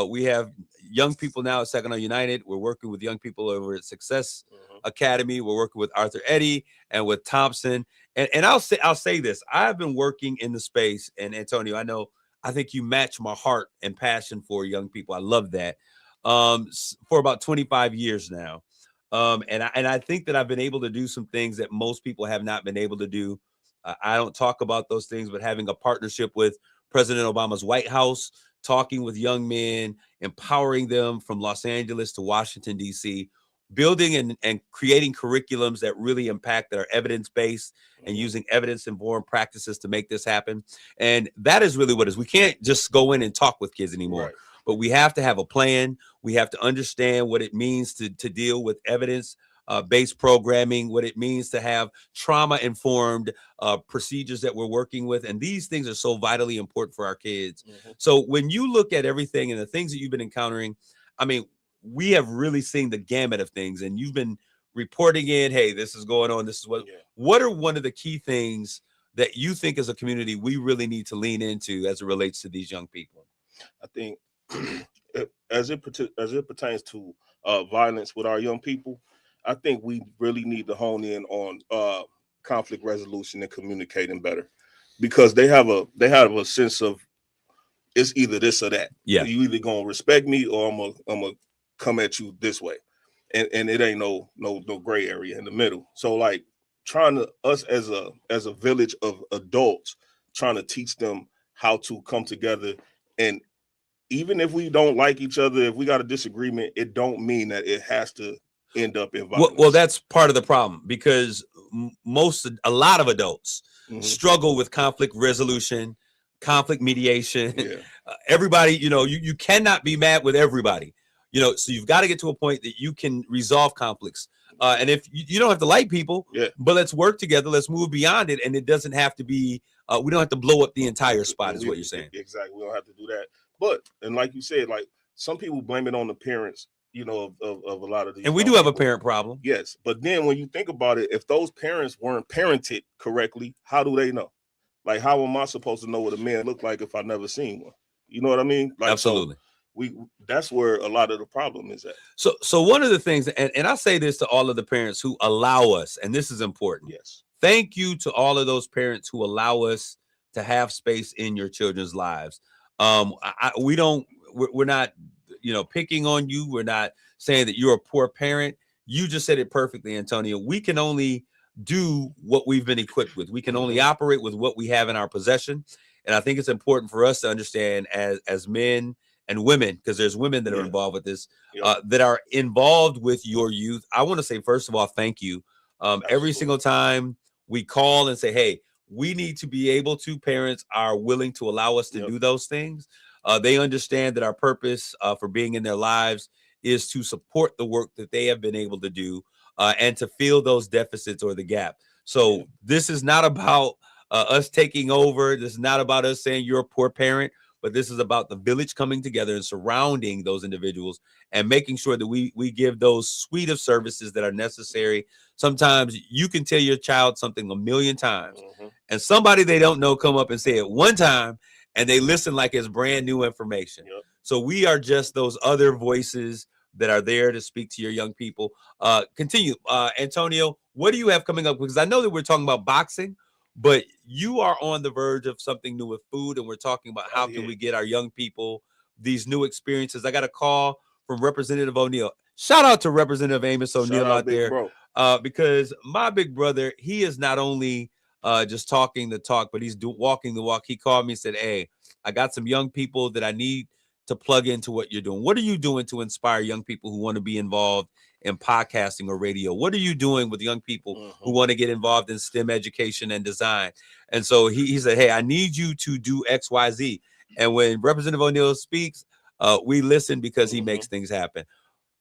We have young people now at Saginaw United. We're working with young people over at Success Academy. We're working with Arthur Eddy and with Thompson. And I'll say this. I've been working in the space, and Antonio, I think you match my heart and passion for young people. I love that. For about 25 years now. And I think that I've been able to do some things that most people have not been able to do. I don't talk about those things, but having a partnership with President Obama's White House, talking with young men, empowering them from Los Angeles to Washington, D.C., building and creating curriculums that really impact, that are evidence-based and using evidence-informed practices to make this happen. And that is really what it is. We can't just go in and talk with kids anymore, but we have to have a plan. We have to understand what it means to deal with evidence-based programming, what it means to have trauma-informed procedures that we're working with. And these things are so vitally important for our kids. So when you look at everything and the things that you've been encountering, we have really seen the gamut of things, and you've been reporting in, hey, this is going on. This is what are one of the key things that you think as a community we really need to lean into as it relates to these young people? I think as it pertains to violence with our young people, I think we really need to hone in on conflict resolution and communicating better, because they have a sense of it's either this or that. Yeah, you either gonna respect me or I'm gonna come at you this way, and it ain't no gray area in the middle. So like us as a village of adults trying to teach them how to come together, and even if we don't like each other, if we got a disagreement, it don't mean that it has to end up in violence. Well, that's part of the problem, because a lot of adults struggle with conflict resolution, conflict mediation. Yeah. Everybody, you cannot be mad with everybody, so you've got to get to a point that you can resolve conflicts. And if you don't have to like people, but let's work together, let's move beyond it. And it doesn't have to be, we don't have to blow up the entire spot, is what you're saying. Exactly. We don't have to do that. But, and like you said, like some people blame it on the parents, of a lot of these. And we do have a parent problem. Yes. But then when you think about it, if those parents weren't parented correctly, how do they know? Like, how am I supposed to know what a man looked like if I've never seen one? You know what I mean? Like, Absolutely. So that's where a lot of the problem is at. So one of the things, and I say this to all of the parents who allow us, and this is important. Yes. Thank you to all of those parents who allow us to have space in your children's lives. We're not, picking on you. We're not saying that you're a poor parent. You just said it perfectly, Antonio. We can only do what we've been equipped with. We can only operate with what we have in our possession. And I think it's important for us to understand as men and women, because there's women that are involved with this, that are involved with your youth. I want to say, first of all, thank you. Every single time we call and say, hey, we need to be able to, parents are willing to allow us to do those things. They understand that our purpose for being in their lives is to support the work that they have been able to do and to fill those deficits or the gap. So this is not about us taking over. This is not about us saying you're a poor parent, but this is about the village coming together and surrounding those individuals and making sure that we give those suite of services that are necessary. Sometimes you can tell your child something a million times, and somebody they don't know come up and say it one time, and they listen like it's brand new information. So we are just those other voices that are there to speak to your young people. Continue. Antonio, what do you have coming up? Because I know that we're talking about boxing, but you are on the verge of something new with food, and we're talking about how can we get our young people these new experiences. I got a call from Representative O'Neill. Shout out to Representative Amos O'Neill out there, because my big brother, he is not only just talking the talk, but he's walking the walk. He called me and said, hey, I got some young people that I need to plug into what you're doing. What are you doing to inspire young people who want to be involved in podcasting or radio? What are you doing with young people who want to get involved in STEM education and design? And so he said, hey, I need you to do X, Y, Z. And when Representative O'Neill speaks, we listen because he makes things happen.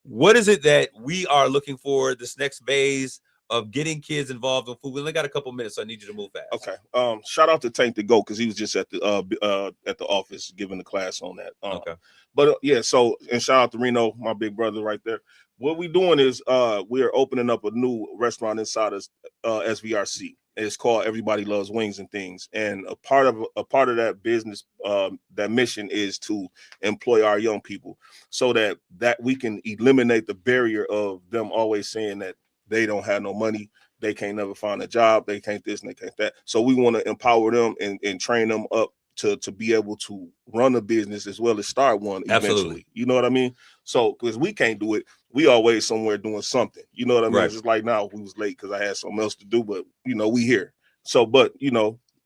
What is it that we are looking for this next phase of getting kids involved in food? We only got a couple minutes, so I need you to move fast. Okay. Shout out to Tank to Go, because he was just at the office giving the class on that. Okay. But so, and shout out to Reno, my big brother right there. What we're doing is we are opening up a new restaurant inside of SVRC. It's called Everybody Loves Wings and Things. And a part of that business, that mission is to employ our young people so that we can eliminate the barrier of them always saying that they don't have no money, they can't never find a job, they can't this and they can't that. So we want to empower them and train them up to be able to run a business as well as start one eventually. Absolutely. You know what I mean? So because we can't do it, we always somewhere doing something. You know what I mean? Right. It's just like now we was late because I had something else to do, but we here. So, but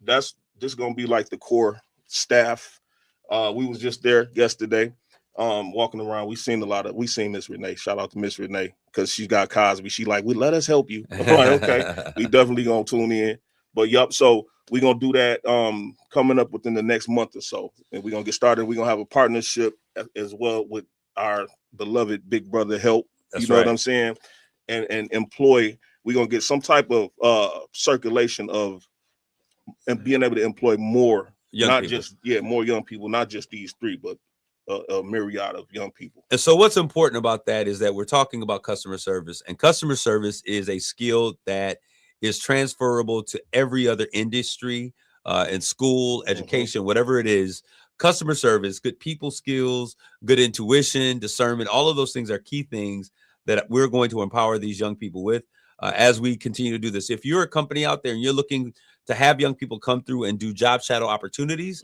that's just gonna be like the core staff. We was just there yesterday, walking around. We seen Miss Renee. Shout out to Miss Renee, because she's got Cosby. She like, we let us help you. I'm like, okay, we definitely gonna tune in. But so we're gonna do that coming up within the next month or so, and we're gonna get started. We're gonna have a partnership as well with our beloved Big Brother Help. That's you know right. what I'm saying? And employ. We're gonna get some type of circulation of and being able to employ more Young people. more young people, not just these three, but a myriad of young people. And so what's important about that is that we're talking about customer service, and customer service is a skill that is transferable to every other industry, in school, education, whatever it is. Customer service, good people skills, good intuition, discernment, all of those things are key things that we're going to empower these young people with as we continue to do this. If you're a company out there and you're looking to have young people come through and do job shadow opportunities,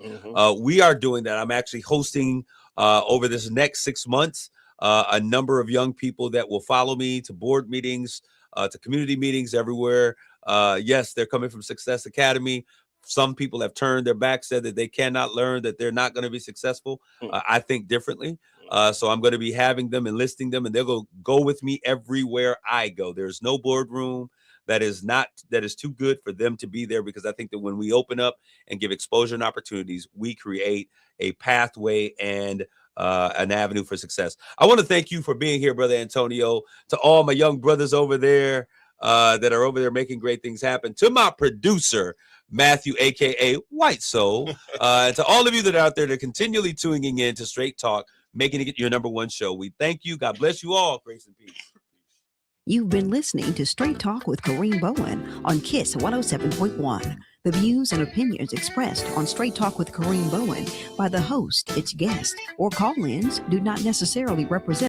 we are doing that. I'm actually hosting over this next 6 months a number of young people that will follow me to board meetings, to community meetings everywhere. Yes, they're coming from Success Academy. Some people have turned their back, said that they cannot learn, that they're not going to be successful. I think differently. So I'm going to be having them, enlisting them, and they'll go with me everywhere I go. There's no boardroom that is too good for them to be there, because I think that when we open up and give exposure and opportunities, we create a pathway and an avenue for success. I want to thank you for being here, Brother Antonio, to all my young brothers over there that are over there making great things happen, to my producer, Matthew, aka White Soul, to all of you that are out there that are continually tuning in to Straight Talk, making it your number one show. We thank you. God bless you all. Grace and peace. You've been listening to Straight Talk with Kareem Bowen on KISS 107.1. The views and opinions expressed on Straight Talk with Kareem Bowen by the host, its guests, or call-ins do not necessarily represent